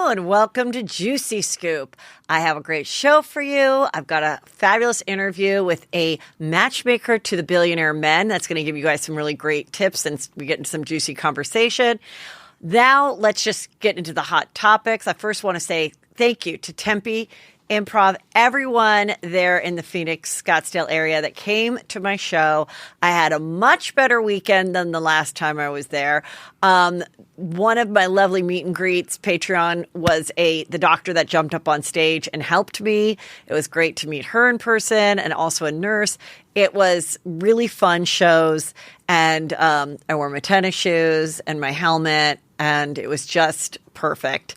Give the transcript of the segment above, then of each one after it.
Hello and welcome to Juicy Scoop. I have a great show for you. I've got a fabulous interview with a matchmaker to the billionaire men. That's going to give you guys some really great tips and we get into some juicy conversation. Now let's just get into the hot topics. I first want to say thank you to Tempe Improv, everyone there in the Phoenix, Scottsdale area that came to my show. I had a much better weekend than the last time I was there. One of my lovely meet and greets, Patreon, was the doctor that jumped up on stage and helped me. It was great to meet her in person and also a nurse. It was really fun shows, and I wore my tennis shoes and my helmet, and it was just perfect.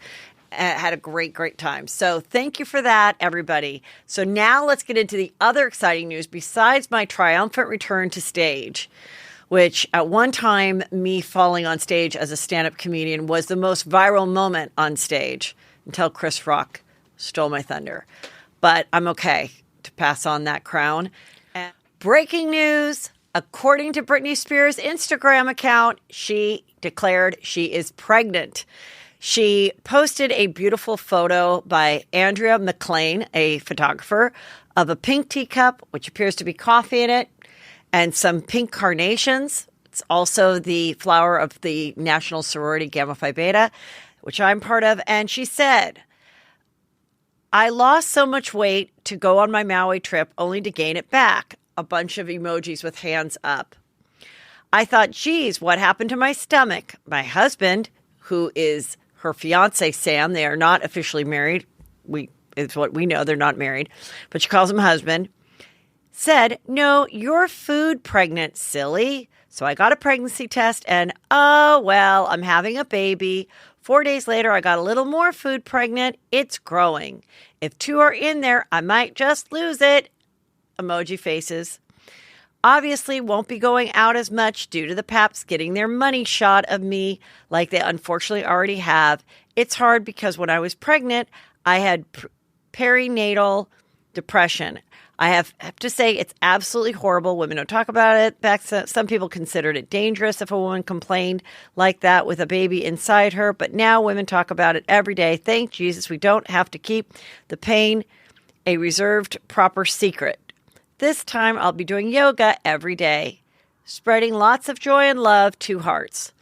Had a great, great time. So thank you for that, everybody. So now let's get into the other exciting news besides my triumphant return to stage, which at one time, me falling on stage as a stand-up comedian was the most viral moment on stage until Chris Rock stole my thunder. But I'm okay to pass on that crown. And breaking news, according to Britney Spears' Instagram account, she declared she is pregnant. She posted a beautiful photo by Andrea McLean, a photographer, of a pink teacup, which appears to be coffee in it, and some pink carnations. It's also the flower of the National Sorority Gamma Phi Beta, which I'm part of. And she said, "I lost so much weight to go on my Maui trip only to gain it back." A bunch of emojis with hands up. "I thought, geez, what happened to my stomach?" My husband, who is her fiance, Sam, they are not officially married. It's what we know. They're not married, but she calls him husband, said, "No, you're food pregnant, silly." So I got a pregnancy test and, oh, well, I'm having a baby. 4 days later, I got a little more food pregnant. It's growing. If two are in there, I might just lose it. Emoji faces. Obviously won't be going out as much due to the Paps getting their money shot of me like they unfortunately already have. It's hard because when I was pregnant, I had perinatal depression. I have to say it's absolutely horrible. Women don't talk about it. Some people considered it dangerous if a woman complained like that with a baby inside her. But now women talk about it every day. Thank Jesus we don't have to keep the pain a reserved, proper secret. This time I'll be doing yoga every day, spreading lots of joy and love to hearts.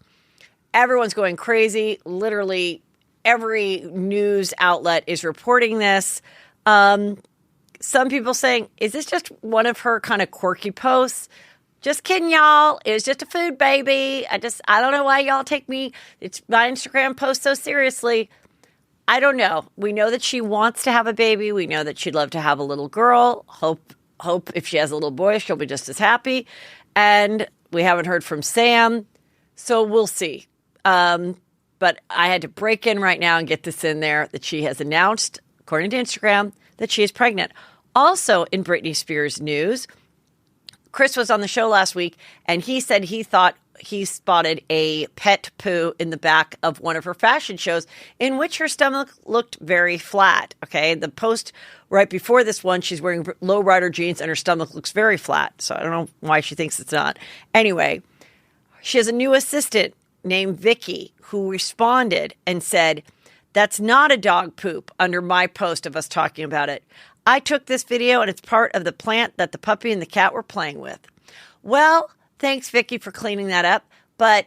Everyone's going crazy. Literally every news outlet is reporting this. Some people saying, is this just one of her kind of quirky posts? Just kidding, y'all. It was just a food baby. I don't know why y'all take my Instagram post so seriously. I don't know. We know that she wants to have a baby. We know that she'd love to have a little girl. Hope if she has a little boy, she'll be just as happy. And we haven't heard from Sam, so we'll see. But I had to break in right now and get this in there that she has announced, according to Instagram, that she is pregnant. Also in Britney Spears news, Chris was on the show last week, and he said he thought he spotted a pet poo in the back of one of her fashion shows in which her stomach looked very flat. Okay. The post right before this one, she's wearing lowrider jeans and her stomach looks very flat. So I don't know why she thinks it's not. Anyway, she has a new assistant named Vicky who responded and said, "That's not a dog poop," under my post of us talking about it. "I took this video and it's part of the plant that the puppy and the cat were playing with." Well, thanks, Vicky, for clearing it up. But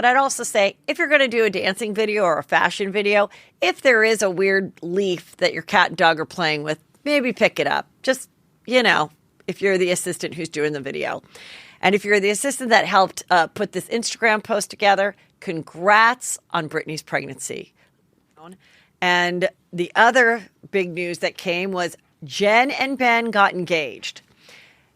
I'd also say, if you're going to do a dancing video or a fashion video, if there is a weird leaf that your cat and dog are playing with, maybe pick it up. Just, if you're the assistant who's doing the video. And if you're the assistant that helped put this Instagram post together, congrats on Britney's pregnancy. And the other big news that came was Jen and Ben got engaged.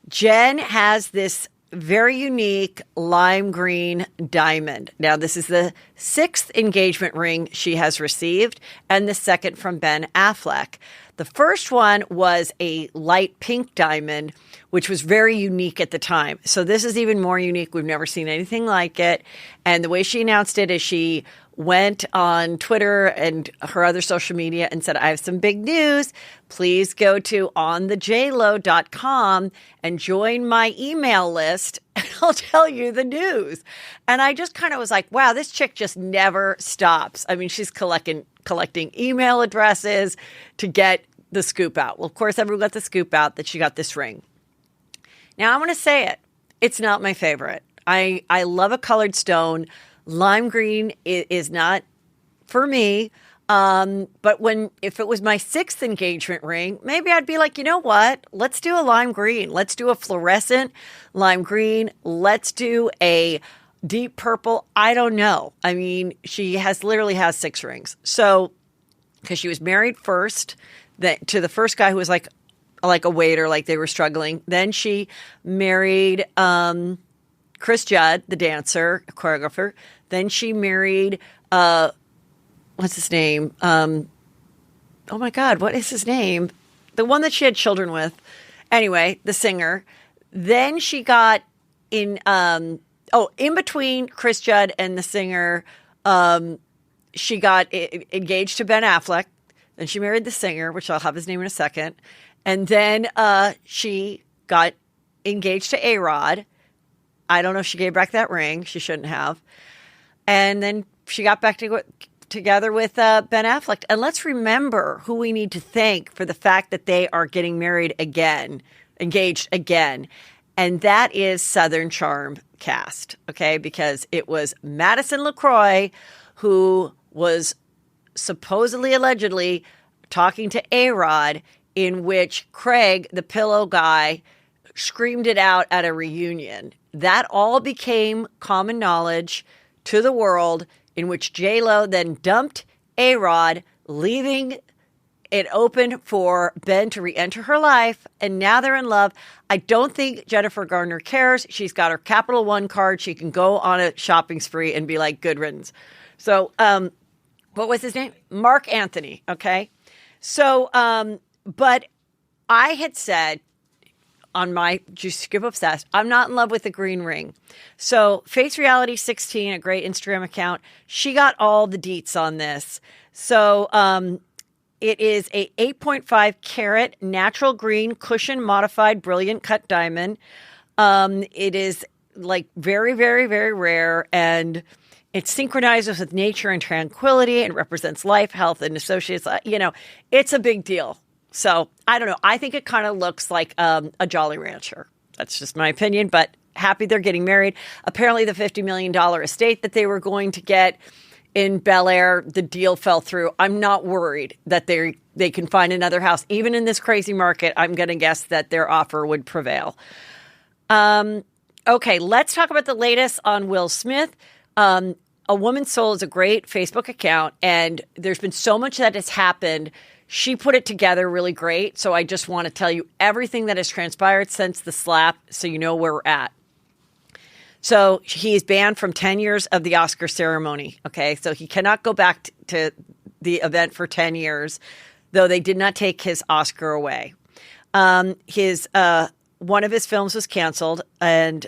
Jen has this very unique lime green diamond. Now, this is the 6th engagement ring she has received and the 2nd from Ben Affleck. The first one was a light pink diamond, which was very unique at the time. So this is even more unique. We've never seen anything like it. And the way she announced it is she went on Twitter and her other social media and said, "I have some big news. Please go to onthejlo.com and join my email list and I'll tell you the news." And I just kind of was like, wow, this chick just never stops. I mean, she's collecting collecting email addresses to get the scoop out. Well, of course, everyone got the scoop out that she got this ring. Now, I'm going to say it. It's not my favorite. I love a colored stone. Lime green is not for me. But if it was my 6th engagement ring, maybe I'd be like, you know what? Let's do a lime green. Let's do a fluorescent lime green. Let's do a deep purple. I don't know. I mean, she literally has 6 rings. So, because she was married first to the first guy who was like a waiter, like they were struggling. Then she married Chris Judd, the dancer, choreographer. Then she married what's his name? Oh my God, what is his name? The one that she had children with. Anyway, the singer. Then she got in between Chris Judd and the singer, she got engaged to Ben Affleck. Then she married the singer, which I'll have his name in a second. And then she got engaged to A-Rod. I don't know if she gave back that ring. She shouldn't have. And then she got back together with Ben Affleck. And let's remember who we need to thank for the fact that they are getting married again, engaged again. And that is Southern Charm cast, okay? Because it was Madison LaCroix who was supposedly, allegedly talking to A-Rod, in which Craig, the pillow guy, screamed it out at a reunion. That all became common knowledge to the world, in which J-Lo then dumped A-Rod, leaving it open for Ben to re-enter her life, and now they're in love. I don't think Jennifer Garner cares. She's got her Capital One card. She can go on a shopping spree and be like, good riddance. So, what was his name? Mark Anthony, okay? So, but I had said on my Juicy Scoop Obsessed, I'm not in love with the green ring. So Face Reality 16, a great Instagram account, she got all the deets on this. So it is a 8.5 carat natural green cushion modified brilliant cut diamond. It is like very, very, very rare, and it synchronizes with nature and tranquility and represents life, health, and associates. It's a big deal. So I don't know. I think it kind of looks like a Jolly Rancher. That's just my opinion, but happy they're getting married. Apparently the $50 million estate that they were going to get in Bel Air, the deal fell through. I'm not worried that they can find another house. Even in this crazy market, I'm going to guess that their offer would prevail. Okay, let's talk about the latest on Will Smith. A Woman's Soul is a great Facebook account, and there's been so much that has happened. She put it together really great, so I just want to tell you everything that has transpired since the slap so you know where we're at. So he is banned from 10 years of the Oscar ceremony, okay? So he cannot go back to the event for 10 years, though they did not take his Oscar away. One of his films was canceled, and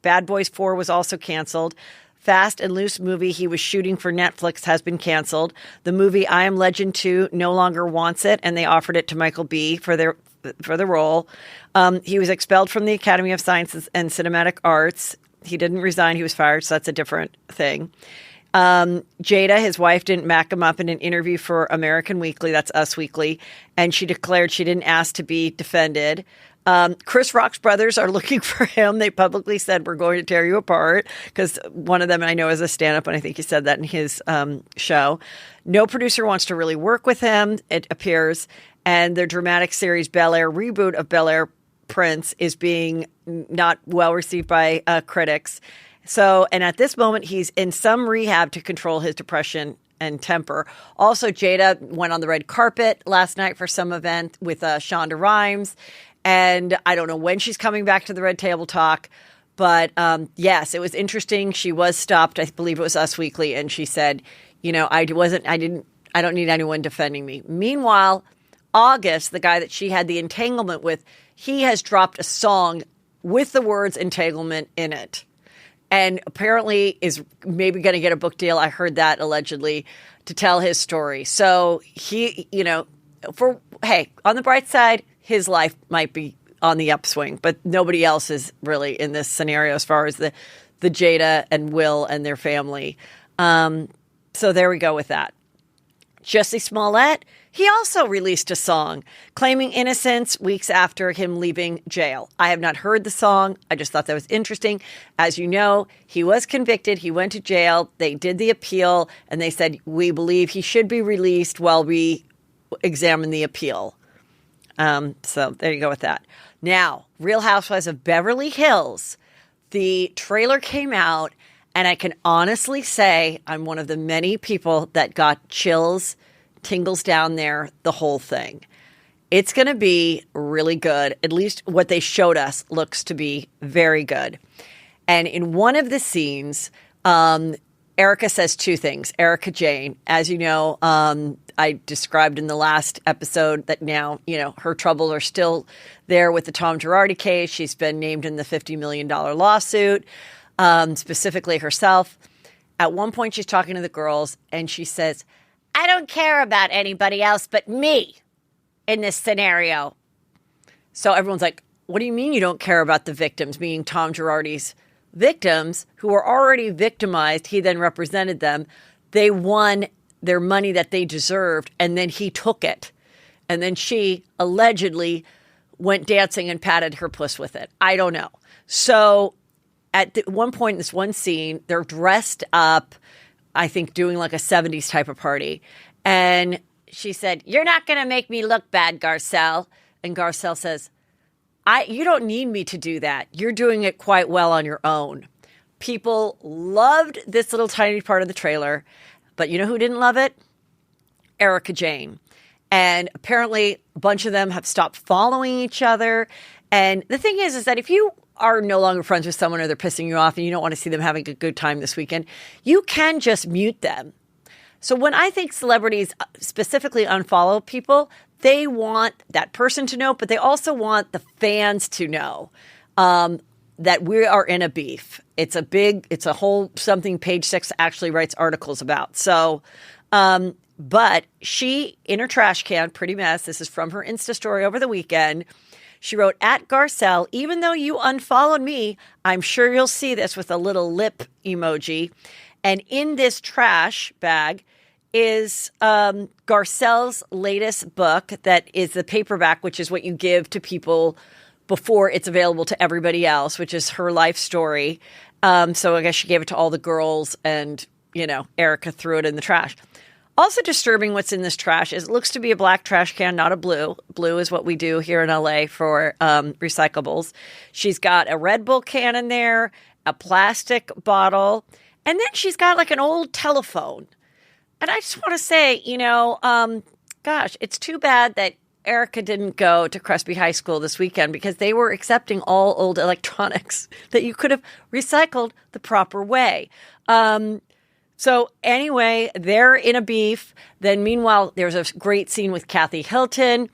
Bad Boys 4 was also canceled. Fast and Loose movie he was shooting for Netflix has been canceled. The movie I Am Legend 2 no longer wants it, and they offered it to Michael B. for the role. He was expelled from the Academy of Sciences and Cinematic Arts. He didn't resign. He was fired, so that's a different thing. Jada, his wife, didn't back him up in an interview for American Weekly, that's Us Weekly, and she declared she didn't ask to be defended. Chris Rock's brothers are looking for him. They publicly said, we're going to tear you apart, because one of them I know is a stand-up, and I think he said that in his show. No producer wants to really work with him, it appears, and their dramatic series Bel Air reboot of Bel Air Prince is being not well received by critics. So, and at this moment, he's in some rehab to control his depression and temper. Also, Jada went on the red carpet last night for some event with Shonda Rhimes. And I don't know when she's coming back to the Red Table Talk, but yes, it was interesting. She was stopped. I believe it was Us Weekly, and she said, I don't need anyone defending me. Meanwhile, August, the guy that she had the entanglement with, he has dropped a song with the words entanglement in it, and apparently is maybe going to get a book deal. I heard that allegedly, to tell his story. So he, on the bright side, his life might be on the upswing, but nobody else is really in this scenario as far as the Jada and Will and their family. So there we go with that. Jussie Smollett, he also released a song claiming innocence weeks after him leaving jail. I have not heard the song. I just thought that was interesting. As you know, he was convicted. He went to jail. They did the appeal, and they said, we believe he should be released while we examine the appeal. So there you go with that. Now, Real Housewives of Beverly Hills. The trailer came out, and I can honestly say I'm one of the many people that got chills, tingles down there, the whole thing. It's going to be really good. At least what they showed us looks to be very good. And in one of the scenes, Erica says two things. Erica Jane, as you know, I described in the last episode that now, her troubles are still there with the Tom Girardi case. She's been named in the $50 million lawsuit, specifically herself. At one point, she's talking to the girls, and she says, I don't care about anybody else but me in this scenario. So everyone's like, what do you mean you don't care about the victims, meaning Tom Girardi's victims who were already victimized? He then represented them. They won their money that they deserved, and then he took it. And then she allegedly went dancing and patted her puss with it. I don't know. So at one point in this one scene, they're dressed up, I think doing like a 70s type of party. And she said, you're not going to make me look bad, Garcelle. And Garcelle says, you don't need me to do that. You're doing it quite well on your own. People loved this little tiny part of the trailer. But you know who didn't love it? Erica Jane. And apparently a bunch of them have stopped following each other. And the thing is that if you are no longer friends with someone or they're pissing you off and you don't want to see them having a good time this weekend, you can just mute them. So when I think celebrities specifically unfollow people, they want that person to know, but they also want the fans to know that we are in a beef. It's a whole something Page Six actually writes articles about. So, but she, in her trash can, pretty mess, this is from her Insta story over the weekend, she wrote, at Garcelle, even though you unfollowed me, I'm sure you'll see this, with a little lip emoji. And in this trash bag is Garcelle's latest book that is the paperback, which is what you give to people before it's available to everybody else, which is her life story. So I guess she gave it to all the girls, and, Erica threw it in the trash. Also disturbing what's in this trash is it looks to be a black trash can, not a blue. Blue is what we do here in LA for recyclables. She's got a Red Bull can in there, a plastic bottle, and then she's got like an old telephone. And I just want to say, gosh, it's too bad that Erica didn't go to Crespi High School this weekend, because they were accepting all old electronics that you could have recycled the proper way. So anyway, they're in a beef. Then meanwhile, there's a great scene with Kathy Hilton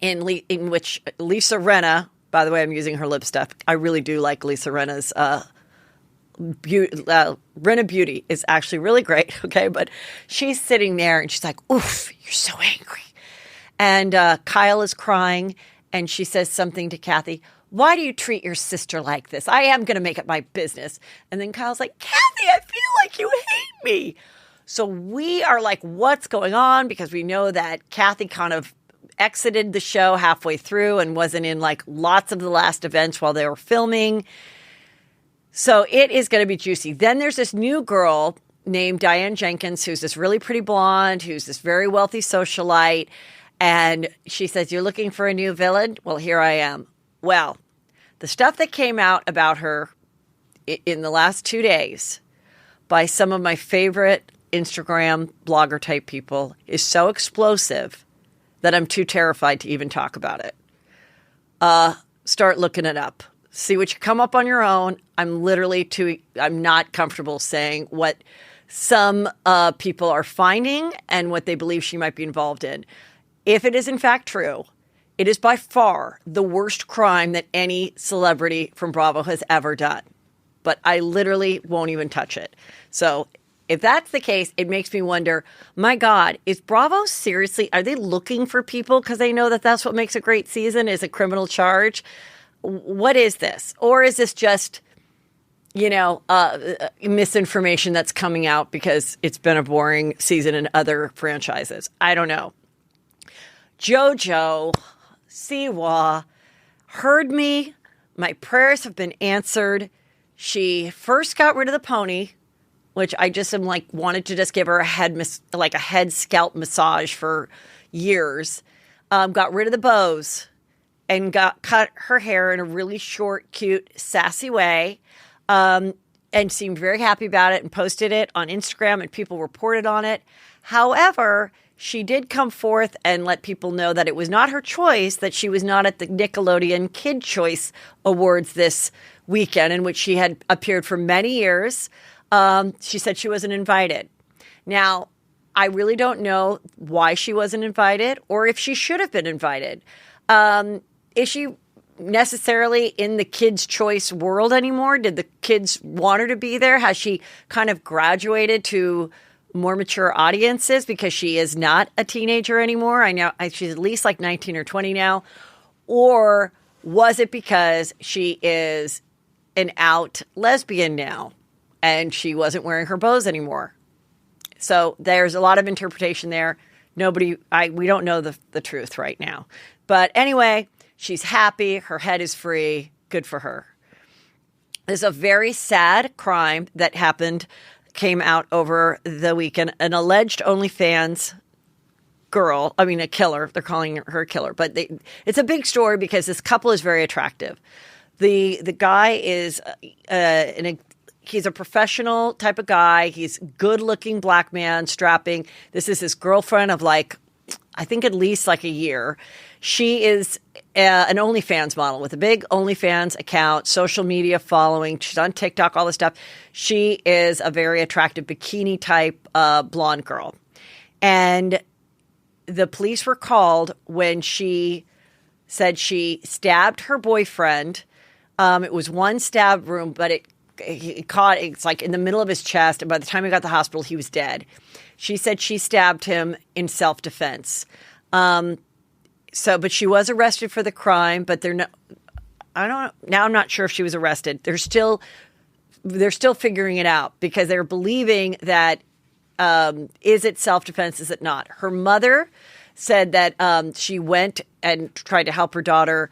in which Lisa Rinna, by the way, I'm using her lipstick. I really do like Lisa Rinna's Rinna Beauty is actually really great. Okay. But she's sitting there and she's like, oof, you're so angry. And Kyle is crying, and she says something to Kathy. Why do you treat your sister like this? I am going to make it my business. And then Kyle's like, Kathy, I feel like you hate me. So we are like, what's going on? Because we know that Kathy kind of exited the show halfway through and wasn't in like lots of the last events while they were filming. So it is going to be juicy. Then there's this new girl named Diane Jenkins, who's this really pretty blonde, who's this very wealthy socialite. And she says, you're looking for a new villain? Well, here I am. Well, the stuff that came out about her in the last 2 days by some of my favorite Instagram blogger type people is so explosive that I'm too terrified to even talk about it. Start looking it up. See what you come up on your own. I'm not comfortable saying what some people are finding and what they believe she might be involved in. If it is in fact true, it is by far the worst crime that any celebrity from Bravo has ever done. But I literally won't even touch it. So if that's the case, it makes me wonder, my God, is Bravo seriously, are they looking for people because they know that that's what makes a great season, is a criminal charge? What is this? Or is this just misinformation that's coming out because it's been a boring season in other franchises. I don't know. JoJo Siwa heard me. My prayers have been answered. She first got rid of the pony, which I just am like wanted to just give her a head scalp massage for years. Got rid of the bows and cut her hair in a really short, cute, sassy way. And seemed very happy about it and posted it on Instagram and people reported on it. However, she did come forth and let people know that it was not her choice, that she was not at the Nickelodeon Kid Choice Awards this weekend, in which she had appeared for many years. She said she wasn't invited. Now, I really don't know why she wasn't invited or if she should have been invited. Is she necessarily in the Kids' Choice world anymore? Did the kids want her to be there? Has she kind of graduated to more mature audiences because she is not a teenager anymore? I know she's at least like 19 or 20 now. Or was it because she is an out lesbian now and she wasn't wearing her bows anymore? So there's a lot of interpretation there. We don't know the truth right now. But anyway, she's happy. Her head is free. Good for her. There's a very sad crime that came out over the weekend. An alleged OnlyFans a killer. They're calling her a killer. But it's a big story because this couple is very attractive. The guy is he's a professional type of guy. He's good-looking black man, strapping. This is his girlfriend of I think at least a year. She is an OnlyFans model with a big OnlyFans account, social media following. She's on TikTok, all this stuff. She is a very attractive bikini type blonde girl. And the police were called when she said she stabbed her boyfriend. It was one stab wound, but it's in the middle of his chest. And by the time he got to the hospital, he was dead. She said she stabbed him in self-defense. But she was arrested for the crime, but now I'm not sure if she was arrested. They're still figuring it out because they're believing that, is it self-defense? Is it not? Her mother said that, she went and tried to help her daughter,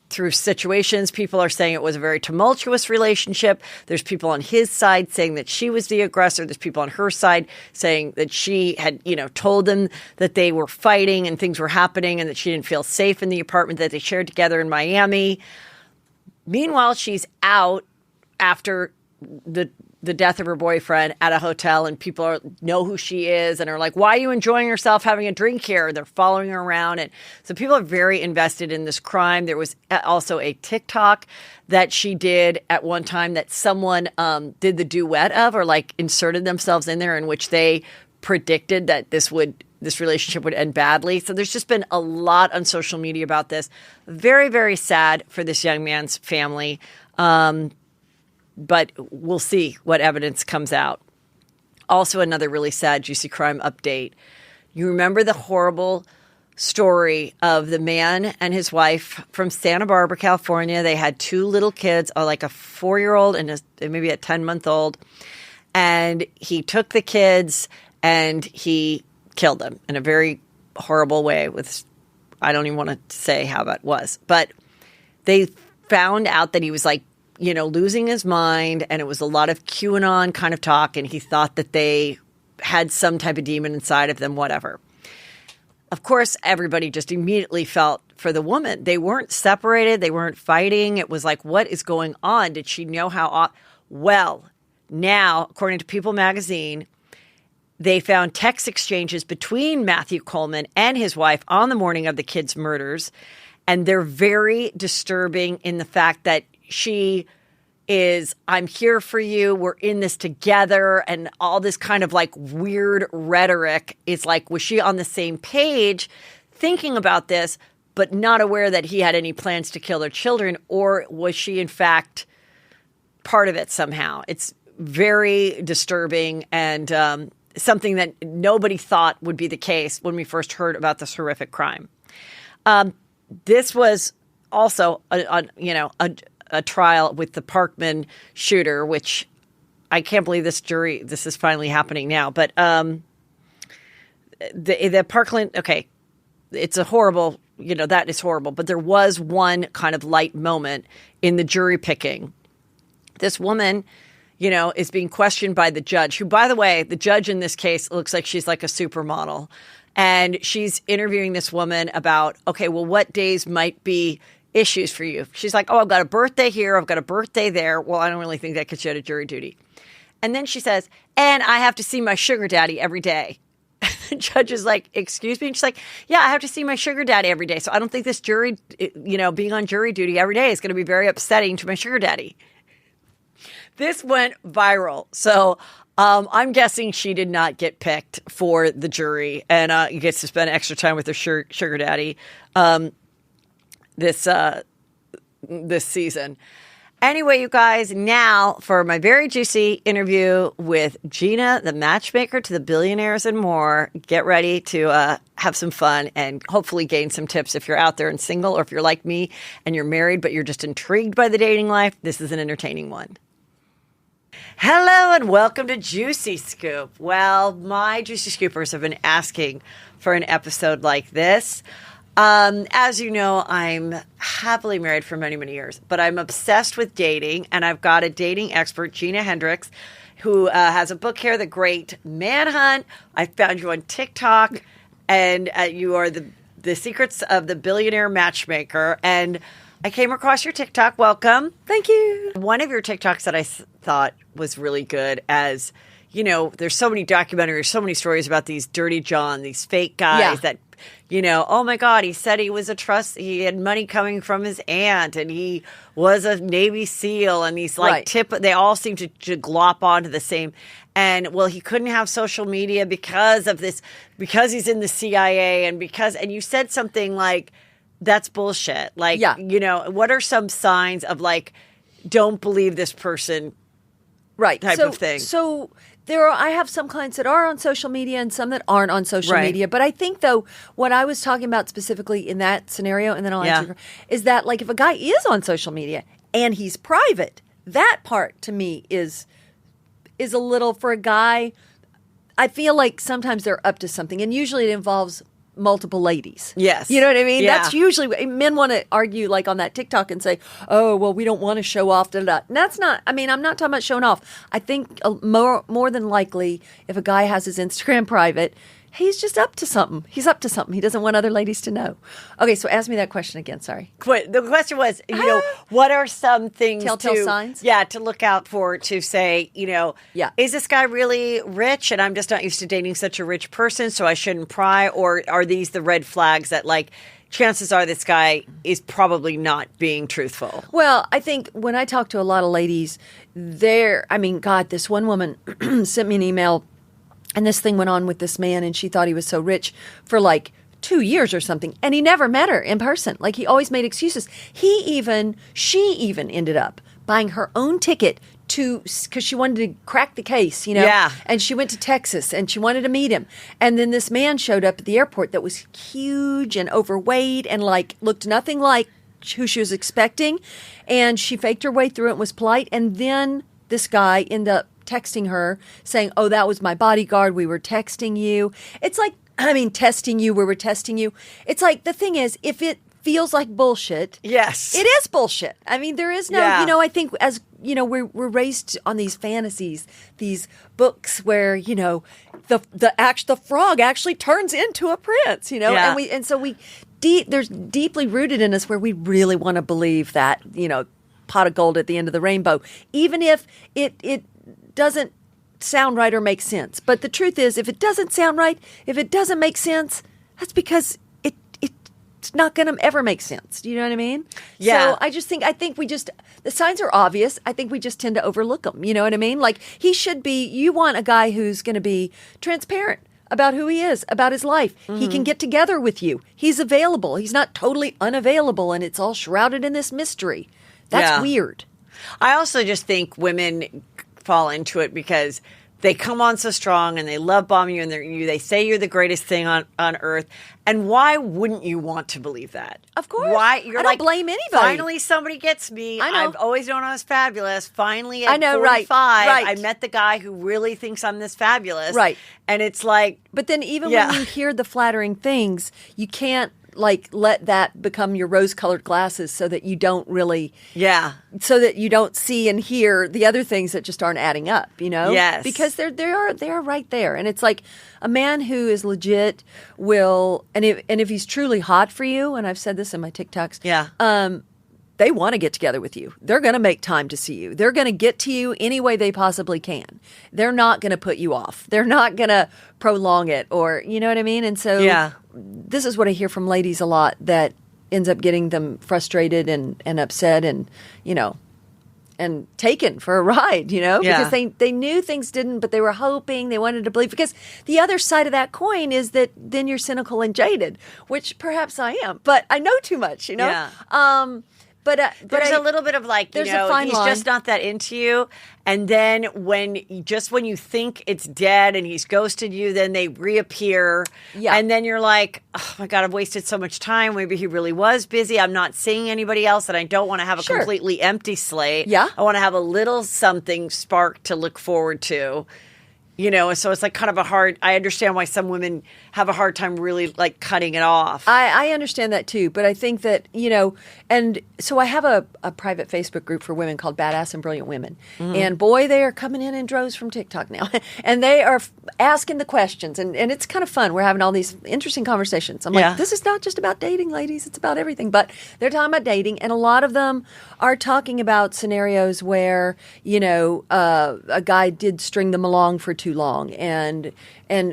through situations. People are saying it was a very tumultuous relationship. There's people on his side saying that she was the aggressor. There's people on her side saying that she had, told them that they were fighting and things were happening and that she didn't feel safe in the apartment that they shared together in Miami. Meanwhile, she's out after the death of her boyfriend at a hotel, and people know who she is and are like, why are you enjoying yourself having a drink here? They're following her around. And so people are very invested in this crime. There was also a TikTok that she did at one time that someone did the duet of, or inserted themselves in there, in which they predicted that this relationship would end badly. So there's just been a lot on social media about this. Very, very sad for this young man's family. But we'll see what evidence comes out. Also, another really sad, juicy crime update. You remember the horrible story of the man and his wife from Santa Barbara, California. They had two little kids, a 4-year-old and maybe a 10-month-old. And he took the kids and he killed them in a very horrible way. I don't even want to say how that was. But they found out that he was losing his mind, and it was a lot of QAnon kind of talk, and he thought that they had some type of demon inside of them, whatever. Of course, everybody just immediately felt for the woman. They weren't separated. They weren't fighting. It was what is going on? Did she know how? Well, now, according to People magazine, they found text exchanges between Matthew Coleman and his wife on the morning of the kids' murders, and they're very disturbing in the fact that she is, I'm here for you, we're in this together, and all this kind of weird rhetoric is was she on the same page thinking about this, but not aware that he had any plans to kill their children, or was she in fact part of it somehow? It's very disturbing and something that nobody thought would be the case when we first heard about this horrific crime. This was also a trial with the Parkman shooter, which I can't believe this is finally happening now. But the Parkland, okay, it's a horrible, that is horrible. But there was one kind of light moment in the jury picking. This woman, is being questioned by the judge, who, by the way, the judge in this case looks like she's like a supermodel. And she's interviewing this woman about, okay, well, what days might be issues for you? She's like, oh, I've got a birthday here. I've got a birthday there. Well, I don't really think that gets you out of jury duty. And then she says, and I have to see my sugar daddy every day. The judge is like, excuse me? And she's like, yeah, I have to see my sugar daddy every day. So I don't think this jury, being on jury duty every day is going to be very upsetting to my sugar daddy. This went viral. So I'm guessing she did not get picked for the jury and gets to spend extra time with her sugar daddy this season. Anyway, you guys, now for my very juicy interview with Gina, the matchmaker to the billionaires and more. Get ready to have some fun and hopefully gain some tips if you're out there and single, or if you're like me and you're married but you're just intrigued by the dating life. This is an entertaining one. Hello and welcome to Juicy Scoop. Well, my Juicy Scoopers have been asking for an episode like this. As you know, I'm happily married for many, many years, but I'm obsessed with dating, and I've got a dating expert, Gina Hendrix, who has a book here, The Great Manhunt. I found you on TikTok, and you are the secrets of the billionaire matchmaker, and I came across your TikTok. Welcome. Thank you. One of your TikToks that I thought was really good, as there's so many documentaries, so many stories about these dirty John, these fake guys that, oh my God, he said he had money coming from his aunt, and he was a Navy SEAL, and he's like they all seem to glop onto the same. And well, he couldn't have social media because of this, because he's in the CIA, and you said something like, that's bullshit. Like, what are some signs of like, don't believe this person type of thing? So I have some clients that are on social media and some that aren't on social media. But I think, though, what I was talking about specifically in that scenario, and then I'll answer, is that like if a guy is on social media and he's private, that part to me is a little, for a guy, I feel like sometimes they're up to something. And usually it involves multiple ladies. Yes. You know what I mean? Yeah. That's usually, men want to argue like on that TikTok and say, oh, well, we don't want to show off. Da, da, da. And that's not, I'm not talking about showing off. I think more than likely, if a guy has his Instagram private, he's just up to something. He's up to something. He doesn't want other ladies to know. Okay, so ask me that question again. Sorry. The question was, what are some things Telltale signs? Yeah, to look out for, to say, is this guy really rich and I'm just not used to dating such a rich person, so I shouldn't pry? Or are these the red flags that, like, chances are this guy is probably not being truthful? Well, I think when I talk to a lot of ladies, this one woman sent me an email. And this thing went on with this man, and she thought he was so rich for like 2 years or something. And he never met her in person. Like, he always made excuses. She even ended up buying her own ticket because she wanted to crack the case, Yeah. And she went to Texas and she wanted to meet him. And then this man showed up at the airport that was huge and overweight and like looked nothing like who she was expecting. And she faked her way through it and was polite. And then this guy ended up texting her saying, oh, that was my bodyguard. We were texting you. It's like, testing you. We were testing you. It's like, the thing is, if it feels like bullshit. Yes. It is bullshit. There is no, I think as, we're raised on these fantasies, these books where, the frog actually turns into a prince, Yeah. and so there's deeply rooted in us where we really want to believe that, pot of gold at the end of the rainbow, even if it doesn't sound right or make sense. But the truth is, if it doesn't sound right, if it doesn't make sense, that's because it's not going to ever make sense. Do you know what I mean? Yeah. So I think the signs are obvious. I think we just tend to overlook them. You know what I mean? Like, you want a guy who's going to be transparent about who he is, about his life. Mm-hmm. He can get together with you. He's available. He's not totally unavailable, and it's all shrouded in this mystery. That's weird. I also just think women fall into it because they come on so strong and they love bomb you and they say you're the greatest thing on earth. And why wouldn't you want to believe that? Of course. Why I don't blame anybody. Finally, somebody gets me. I know. I've always known I was fabulous. Finally, at I know, 45, right. I met the guy who really thinks I'm this fabulous. Right. And it's like... But then even when you hear the flattering things, you can't like let that become your rose-colored glasses so that you don't really... Yeah. So that you don't see and hear the other things that just aren't adding up, you know? Yes. Because they are right there. And it's like a man who is legit will... And if he's truly hot for you, and I've said this in my TikToks... Yeah. They want to get together with you. They're going to make time to see you. They're going to get to you any way they possibly can. They're not going to put you off. They're not going to prolong it or, you know what I mean? And so this is what I hear from ladies a lot that ends up getting them frustrated and upset and, you know, and taken for a ride, you know, because they knew things didn't, but they were hoping, they wanted to believe. Because the other side of that coin is that then you're cynical and jaded, which perhaps I am, but I know too much, you know? Yeah. But there's a little bit of like, you know, he's just not that into you. And then when you think it's dead and he's ghosted you, then they reappear. Yeah. And then you're like, oh my God, I've wasted so much time. Maybe he really was busy. I'm not seeing anybody else and I don't want to have a completely empty slate. Yeah. I want to have a little something spark to look forward to. You know, so it's like kind of I understand why some women have a hard time really like cutting it off. I understand that too, but I think that, you know, and so I have a private Facebook group for women called Badass and Brilliant Women. Mm-hmm. And boy, they are coming in droves from TikTok now. And they are asking the questions and it's kind of fun. We're having all these interesting conversations. I'm like, this is not just about dating, ladies. It's about everything. But they're talking about dating. And a lot of them are talking about scenarios where, you know, a guy did string them along for too long and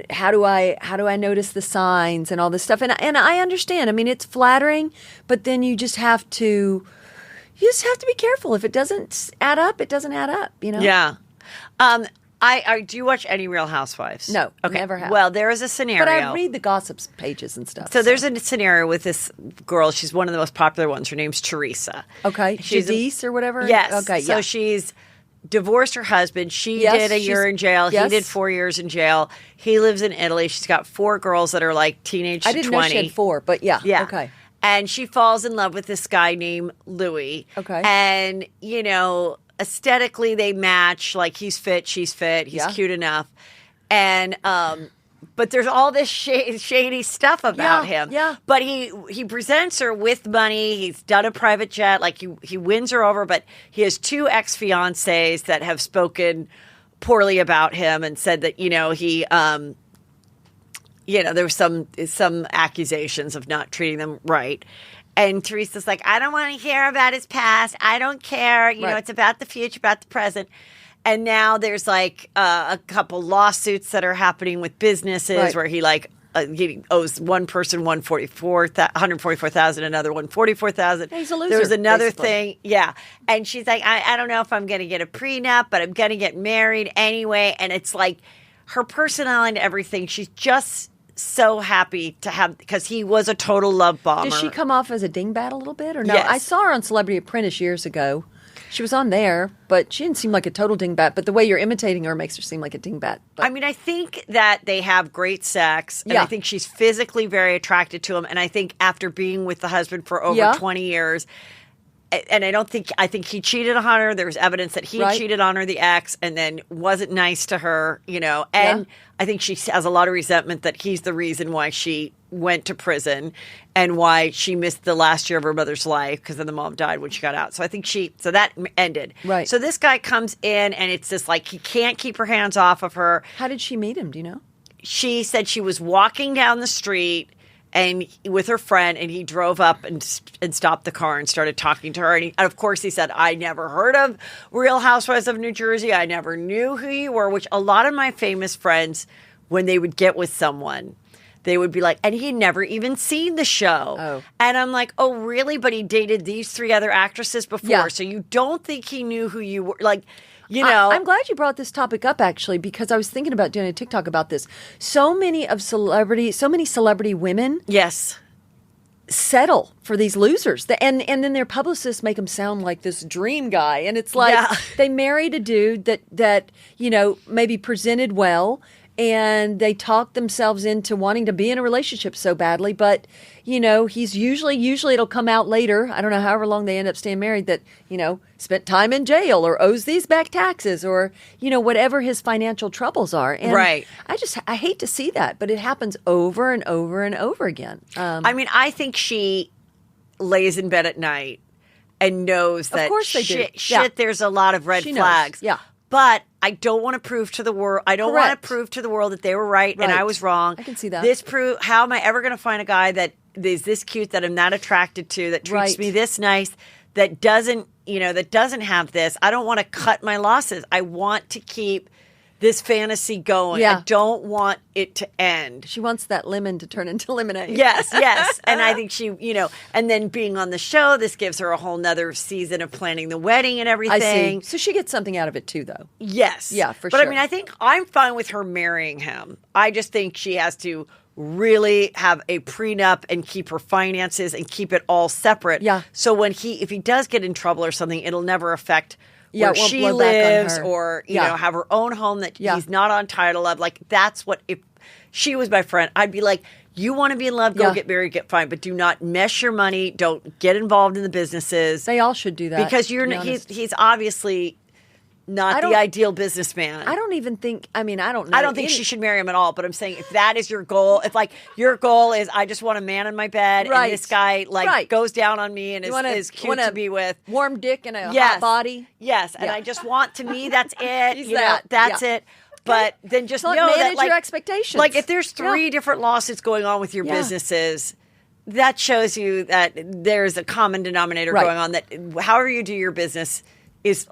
how do I notice the signs and all this stuff and I understand. I mean, it's flattering, but then you just have to be careful. If it doesn't add up, it doesn't add up, you know? Yeah. Do you watch any Real Housewives? No, never have. Well, there is a scenario. But I read the gossips pages and stuff. So there's a scenario with this girl. She's one of the most popular ones. Her name's Teresa. Okay. She's Jadise or whatever? Yes. Okay, so she's divorced her husband. She did a year in jail. He did 4 years in jail. He lives in Italy. She's got 4 girls that are like teenage to 20. I didn't know she had 4, but yeah. Okay. And she falls in love with this guy named Louis. Okay. And, you know, aesthetically they match. Like he's fit, she's fit. He's cute enough. And, but there's all this shady stuff about him. Yeah. But he presents her with money. He's done a private jet. Like he wins her over. But he has 2 ex-fiancés that have spoken poorly about him and said that, you know, he, you know, there was some accusations of not treating them right. And Teresa's like, I don't want to hear about his past. I don't care. You know, it's about the future, about the present. And now there's like a couple lawsuits that are happening with businesses where he like he owes one person $144,000, another one $44,000. He's a loser. There was another thing, and she's like, I don't know if I'm going to get a prenup, but I'm going to get married anyway. And it's like her personality and everything. She's just so happy to have because he was a total love bomber. Does she come off as a dingbat a little bit or no? Yes. I saw her on Celebrity Apprentice years ago. She was on there, but she didn't seem like a total dingbat. But the way you're imitating her makes her seem like a dingbat. But. I mean, I think that they have great sex. And I think she's physically very attracted to him. And I think after being with the husband for over 20 years, and I think he cheated on her. There was evidence that he cheated on her, the ex, and then wasn't nice to her, you know. And I think she has a lot of resentment that he's the reason why she went to prison and why she missed the last year of her mother's life because then the mom died when she got out. So I think so that ended. Right. So this guy comes in and it's just like he can't keep her hands off of her. How did she meet him? Do you know? She said she was walking down the street and with her friend, and he drove up and stopped the car and started talking to her. And of course, he said, I never heard of Real Housewives of New Jersey. I never knew who you were, which a lot of my famous friends, when they would get with someone, they would be like, and he'd never even seen the show. Oh. And I'm like, oh, really? But he dated these 3 other actresses before. Yeah. So you don't think he knew who you were? Like, you know. I'm glad you brought this topic up, actually, because I was thinking about doing a TikTok about this. So many celebrity women. Yes. settle for these losers. And then their publicists make them sound like this dream guy. And it's like they married a dude that, you know, maybe presented well, and they talked themselves into wanting to be in a relationship so badly. But, you know, he's usually it'll come out later. I don't know, however long they end up staying married, that, you know, spent time in jail or owes these back taxes or, you know, whatever his financial troubles are. And I hate to see that, but it happens over and over and over again. I mean, I think she lays in bed at night and knows that of course they shit, there's a lot of red flags. Yeah. But I don't want to prove to the world. I don't want to prove to the world that they were right and I was wrong. I can see that. How am I ever going to find a guy that is this cute, that I'm not attracted to, that treats me this nice, that doesn't have this? I don't want to cut my losses. I want to keep this fantasy going. Yeah. I don't want it to end. She wants that lemon to turn into lemonade. Yes. And I think she, you know, and then being on the show, this gives her a whole nother season of planning the wedding and everything. I see. So she gets something out of it too, though. Yes. Yeah, for sure. sure. But I mean, I think I'm fine with her marrying him. I just think she has to really have a prenup and keep her finances and keep it all separate. Yeah. So when if he does get in trouble or something, it'll never affect where it won't she blow back on lives her. or, you know, have her own home that he's not on title of. Like, that's what, if she was my friend, I'd be like, you want to be in love, go get married, get fine, but do not mess your money. Don't get involved in the businesses. They all should do that. Because he's obviously not the ideal businessman. I don't even think, I mean, I don't know. I don't think she should marry him at all, but I'm saying if that is your goal, if like your goal is I just want a man in my bed and this guy goes down on me and is cute to be with. Warm dick and a hot body. Yes, and I just want, to me, that's it. That's it. But then just know manage that your expectations. Like if there's 3 different lawsuits going on with your businesses, that shows you that there's a common denominator going on, that however you do your business is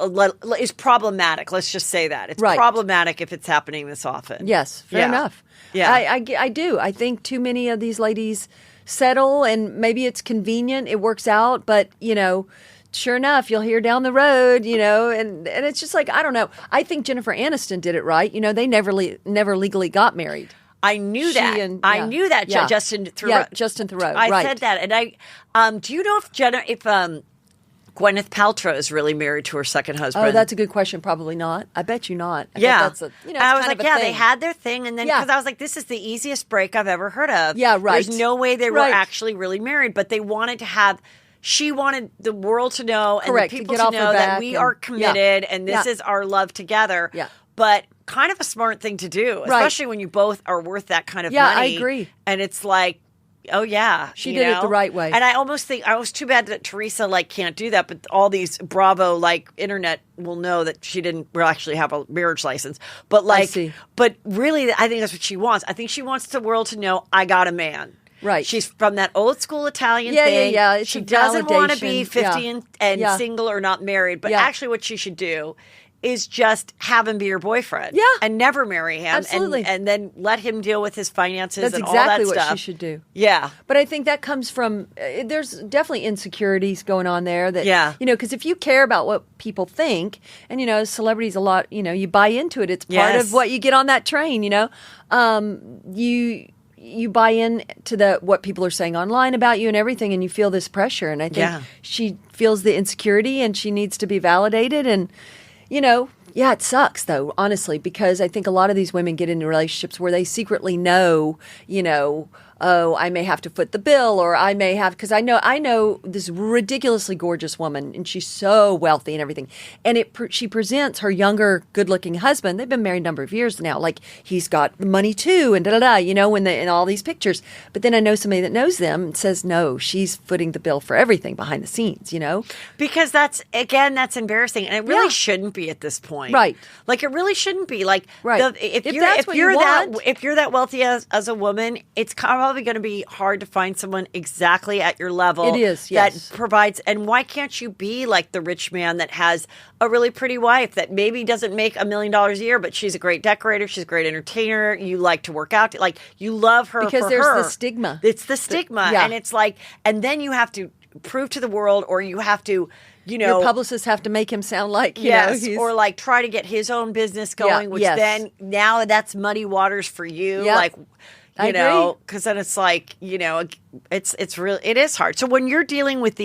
problematic. Let's just say that. It's problematic if it's happening this often. Yes, fair enough. Yeah. I do. I think too many of these ladies settle, and maybe it's convenient, it works out, but, you know, sure enough, you'll hear down the road, you know, and it's just like, I don't know. I think Jennifer Aniston did it right. You know, they never legally got married. I knew that. I knew that. Justin Theroux. Yeah, Justin Theroux. I said that, and do you know if Gwyneth Paltrow is really married to her second husband? Oh, that's a good question. Probably not. I bet you not. I that's a, you know, I was like, they had their thing, and then because I was like, this is the easiest break I've ever heard of. Yeah, right. There's no way they were actually really married, but they wanted to have. She wanted the world to know and the people to know that we are committed and this is our love together. Yeah. But kind of a smart thing to do, especially when you both are worth that kind of money. Yeah, I agree. And it's like, oh yeah, she did it the right way. And I almost think I was too bad that Teresa can't do that, but all these Bravo internet will know that she didn't actually have a marriage license. But but really, I think that's what she wants. I think she wants the world to know I got a man. Right. She's from that old school Italian thing. Yeah. It's she doesn't want to be 50 and single or not married. But actually what she should do is just have him be your boyfriend. Yeah. And never marry him. Absolutely. And then let him deal with his finances and all that stuff. That's exactly what she should do. Yeah. But I think that comes from, there's definitely insecurities going on there. That, you know, because if you care about what people think, and, you know, celebrities a lot, you know, you buy into it. It's part of what you get on that train, you know. You buy in to what people are saying online about you and everything, and you feel this pressure. And I think she feels the insecurity, and she needs to be validated. And, you know, it sucks, though, honestly, because I think a lot of these women get into relationships where they secretly know, you know, oh, I may have to foot the bill, or I may have, because I know this ridiculously gorgeous woman, and she's so wealthy and everything, and she presents her younger, good-looking husband. They've been married a number of years now. Like, he's got money too, and you know, in all these pictures. But then I know somebody that knows them and says, no, she's footing the bill for everything behind the scenes. You know, because that's embarrassing, and it really shouldn't be at this point, right? Like, it really shouldn't be. Like, if you're that wealthy as a woman, it's probably going to be hard to find someone exactly at your level. It is, that provides. And why can't you be like the rich man that has a really pretty wife that maybe doesn't make $1 million a year, but she's a great decorator, she's a great entertainer, you like to work out, like you love her because there's the stigma. It's the stigma, and it's like, and then you have to prove to the world, or you have to, you know, your publicists have to make him sound like, you know, or like try to get his own business going, which then now that's muddy waters for you, like. You know, because then it's like, you know, it's really, it is hard. So when you're dealing with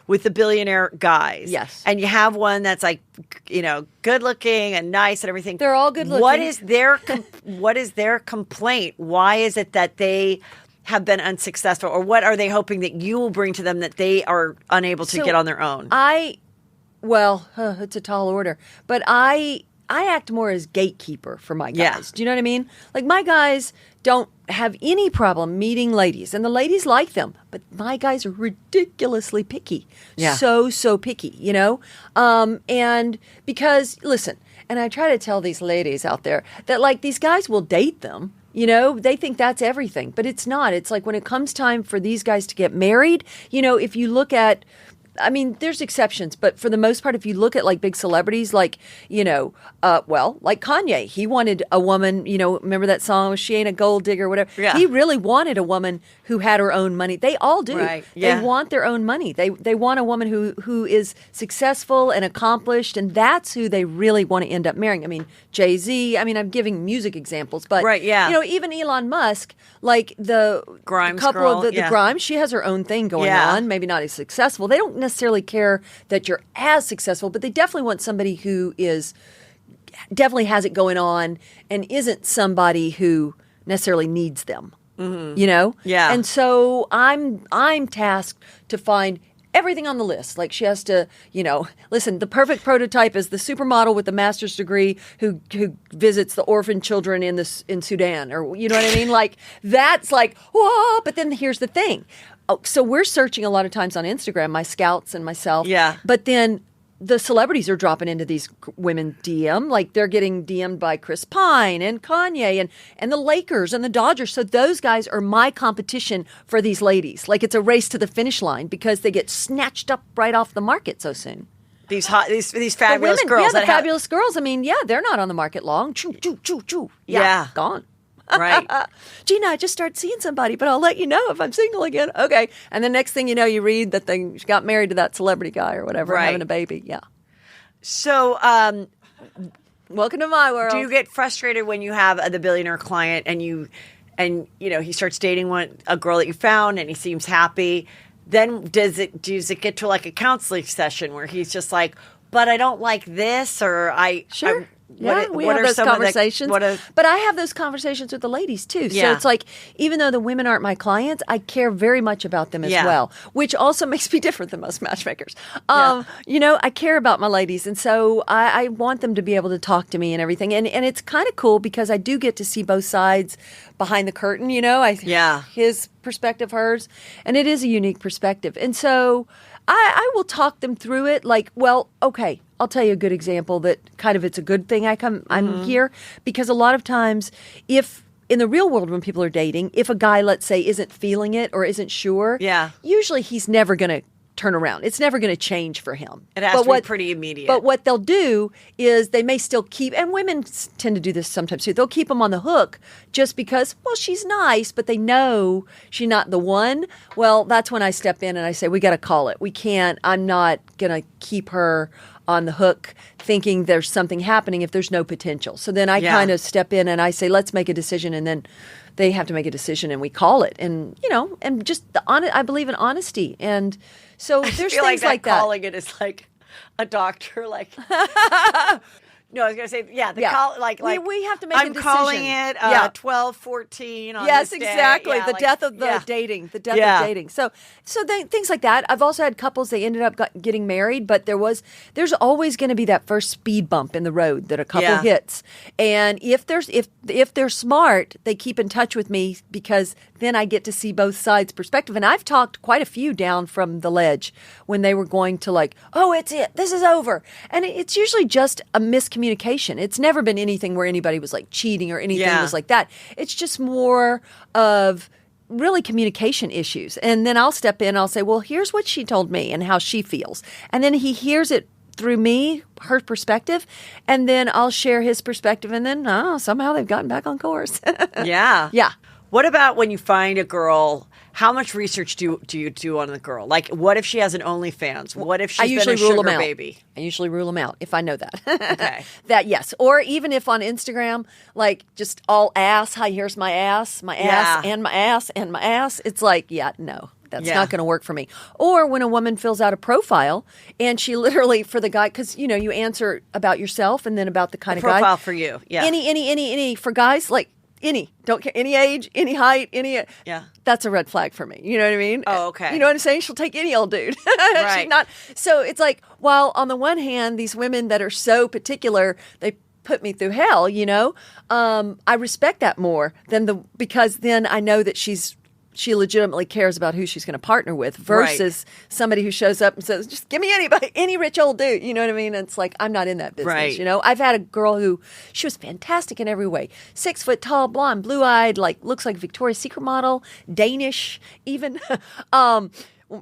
with the billionaire guys, yes, and you have one that's like, you know, good looking and nice and everything, they're all good looking. What is their complaint? Why is it that they have been unsuccessful, or what are they hoping that you will bring to them that they are unable to get on their own? It's a tall order, but I act more as gatekeeper for my guys. Yeah. Do you know what I mean? Like, my guys don't have any problem meeting ladies, and the ladies like them, but my guys are ridiculously picky. Yeah. So picky, you know? And because, listen, and I try to tell these ladies out there that, like, these guys will date them. You know, they think that's everything, but it's not. It's like when it comes time for these guys to get married, you know, if you look at, I mean, there's exceptions, but for the most part, if you look at like big celebrities, like, you know, like Kanye, he wanted a woman, you know, remember that song, She Ain't a Gold Digger, whatever. Yeah. He really wanted a woman who had her own money. They all do. Right. Yeah. They want their own money. They want a woman who is successful and accomplished, and that's who they really want to end up marrying. I mean, Jay-Z, I mean, I'm giving music examples, but, right, yeah. you know, even Elon Musk, like the Grimes couple girl, of the Grimes, she has her own thing going on, maybe not as successful. They don't necessarily care that you're as successful, but they definitely want somebody who definitely has it going on and isn't somebody who necessarily needs them. Mm-hmm. You know? Yeah. And so I'm tasked to find everything on the list. Like, she has to, you know, listen, the perfect prototype is the supermodel with the master's degree who visits the orphan children in Sudan, or, you know what I mean? Like, that's like, whoa, but then here's the thing. Oh, so we're searching a lot of times on Instagram, my scouts and myself. Yeah. But then the celebrities are dropping into these women DM, like they're getting DM'd by Chris Pine and Kanye and the Lakers and the Dodgers. So those guys are my competition for these ladies. Like, it's a race to the finish line because they get snatched up right off the market so soon. These fabulous women, girls. Yeah, the fabulous girls. I mean, yeah, they're not on the market long. Choo, choo, choo, choo. Yeah. Gone. Right. Gina, I just started seeing somebody, but I'll let you know if I'm single again. Okay. And the next thing you know, you read that she got married to that celebrity guy or whatever, right. having a baby. Yeah. So, welcome to my world. Do you get frustrated when you have the billionaire client and you know, he starts dating a girl that you found and he seems happy? Then does it get to like a counseling session where he's just like, but I don't like this, or Sure. We what have are those some conversations. Of the, but I have those conversations with the ladies too. So Yeah. it's like, even though the women aren't my clients, I care very much about them as well, which also makes me different than most matchmakers. You know, I care about my ladies, and so I want them to be able to talk to me and everything. And it's kind of cool because I do get to see both sides behind the curtain, you know. His perspective, hers, and it is a unique perspective. And so I will talk them through it. Like, well, okay, I'll tell you a good example that kind of, it's a good thing I'm here, because a lot of times, if in the real world when people are dating, if a guy, let's say, isn't feeling it or isn't sure, usually he's never going to turn around. It's never going to change for him. It has to be pretty immediate. But what they'll do is they may still keep, and women tend to do this sometimes too, they'll keep them on the hook just because, well, she's nice, but they know she's not the one. Well, that's when I step in and I say, we got to call it. We can't, I'm not going to keep her on the hook thinking there's something happening if there's no potential. So then I kind of step in and I say, let's make a decision, and then they have to make a decision and we call it. And, you know, and just I believe in honesty. And so there's things like that. Calling it is like a doctor, like. No, I was going to say, call, like we have to make a decision. I'm calling it 12/14 on yes, this day. exactly. Yeah, the death of the dating. The death of dating. So things like that. I've also had couples, they ended up getting married, but there's always going to be that first speed bump in the road that a couple hits. And if they're smart, they keep in touch with me, because then I get to see both sides' perspective. And I've talked quite a few down from the ledge when they were going to, like, oh, it's it. This is over. And it's usually just a miscommunication. It's never been anything where anybody was like cheating or anything was like that. It's just more of really communication issues. And then I'll step in and I'll say, well, here's what she told me and how she feels. And then he hears it through me, her perspective, and then I'll share his perspective, and then somehow they've gotten back on course. Yeah. Yeah. What about when you find a girl how much research do you do on the girl? Like, what if she has an OnlyFans? What if I she's usually been a rule sugar them out. baby? I usually rule them out if I know that. Okay. That, yes. Or even if on Instagram, like just all ass, hi, here's my ass, and my ass, and my ass. It's like, yeah, no. That's not going to work for me. Or when a woman fills out a profile and she literally, for the guy, because, you know, you answer about yourself and then about the kind of guy. Profile for you. Yeah. Any. For guys, like, any. Don't care. Any age, any height, any. Yeah. That's a red flag for me. You know what I mean? Oh, okay. You know what I'm saying? She'll take any old dude. Right. She's not. So it's like, while on the one hand, these women that are so particular, they put me through hell, you know? I respect that more than because then I know that she legitimately cares about who she's going to partner with versus somebody who shows up and says, just give me anybody, any rich old dude. You know what I mean? And it's like, I'm not in that business. Right. You know, I've had a girl who, she was fantastic in every way. 6 foot tall, blonde, blue eyed, like looks like a Victoria's Secret model, Danish even,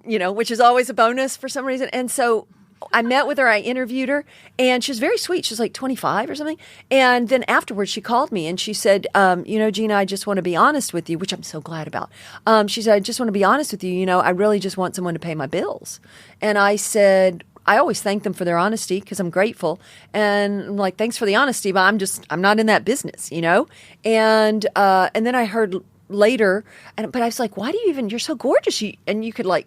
you know, which is always a bonus for some reason. And so I met with her, I interviewed her, and she was very sweet. She was like 25 or something. And then afterwards, she called me and she said, you know, Gina, I just want to be honest with you, which I'm so glad about. She said, I just want to be honest with you. You know, I really just want someone to pay my bills. And I said, I always thank them for their honesty because I'm grateful. And I'm like, thanks for the honesty, but I'm not in that business, you know? And then I heard later, but I was like, why do you even, you're so gorgeous. And you could like,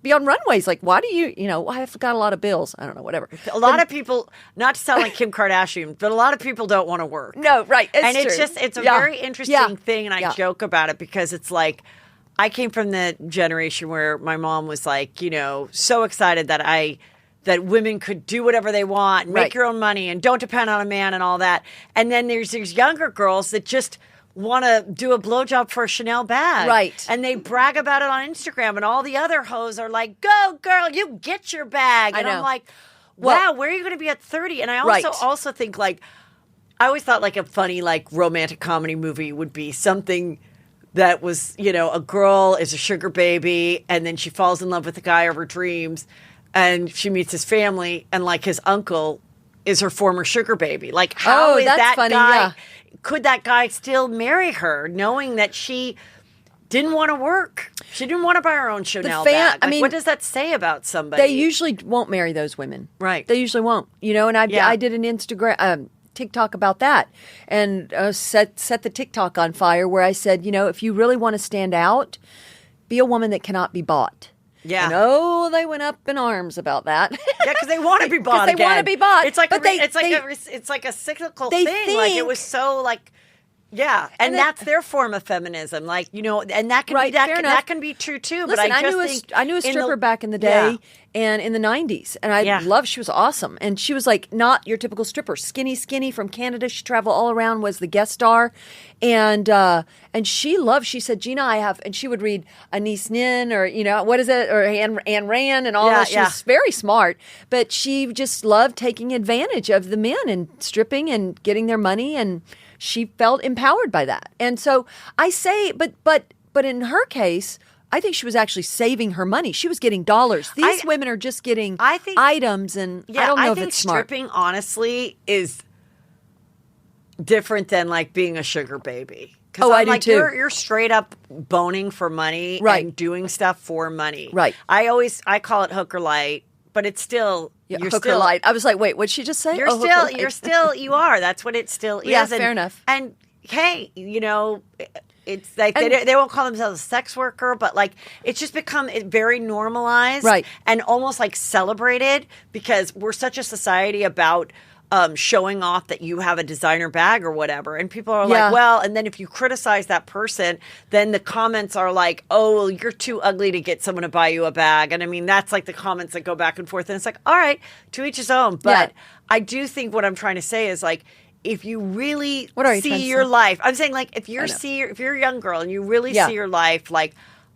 be on runways. Like, why do you know, I've got a lot of bills. I don't know, whatever. A lot of people, not to sound like Kim Kardashian, but a lot of people don't want to work. No, right. It's a very interesting thing. And I joke about it because it's like, I came from the generation where my mom was like, you know, so excited that women could do whatever they want and make your own money and don't depend on a man and all that. And then there's these younger girls that just want to do a blowjob for a Chanel bag. Right. And they brag about it on Instagram, and all the other hoes are like, go, girl, you get your bag. And I'm like, wow, where are you going to be at 30? And I also think, like, I always thought, like, a funny, like, romantic comedy movie would be something that was, you know, a girl is a sugar baby, and then she falls in love with the guy of her dreams, and she meets his family, and, like, his uncle is her former sugar baby. Like, how is that funny, guy... Yeah. Could that guy still marry her, knowing that she didn't want to work? She didn't want to buy her own Chanel bag. Like, I mean, what does that say about somebody? They usually won't marry those women, right? They usually won't. You know, and I did an Instagram TikTok about that, and set the TikTok on fire. Where I said, you know, if you really want to stand out, be a woman that cannot be bought. Yeah. And they went up in arms about that. Yeah, because they want to be bought. They want to be bought. It's like it's like a cyclical thing. Like it was so like. Yeah, and that's their form of feminism, like, you know, and that can be that can be true too. Listen, but I knew a stripper back in the day and in the 90s, and I loved. She was awesome, and she was like not your typical stripper, skinny from Canada. She traveled all around, was the guest star, and she loved. She said, Gina, I have, and she would read Anise Nin or you know what is it or Anne Rand and all that. She was very smart, but she just loved taking advantage of the men and stripping and getting their money and. She felt empowered by that. And so I say, but in her case, I think she was actually saving her money. She was getting dollars. These women are just getting items, and I don't know if it's smart. Stripping, honestly, is different than like being a sugar baby. Oh, I do too. You're straight up boning for money and doing stuff for money. Right. I call it hooker light, but it's still... Yeah, hooker light. I was like, wait, what'd she just say? You are. That's what it still is. Yeah, fair enough. And hey, you know, it's like they won't call themselves a sex worker, but like it's just become very normalized, right? And almost like celebrated because we're such a society about showing off that you have a designer bag or whatever, and people are like, well, and then if you criticize that person, then the comments are like, oh, well, you're too ugly to get someone to buy you a bag, and I mean that's like the comments that go back and forth, and it's like, all right, to each his own, but I do think what I'm trying to say is like. If you really see your life, I'm saying like if you're a young girl and you really see your life, like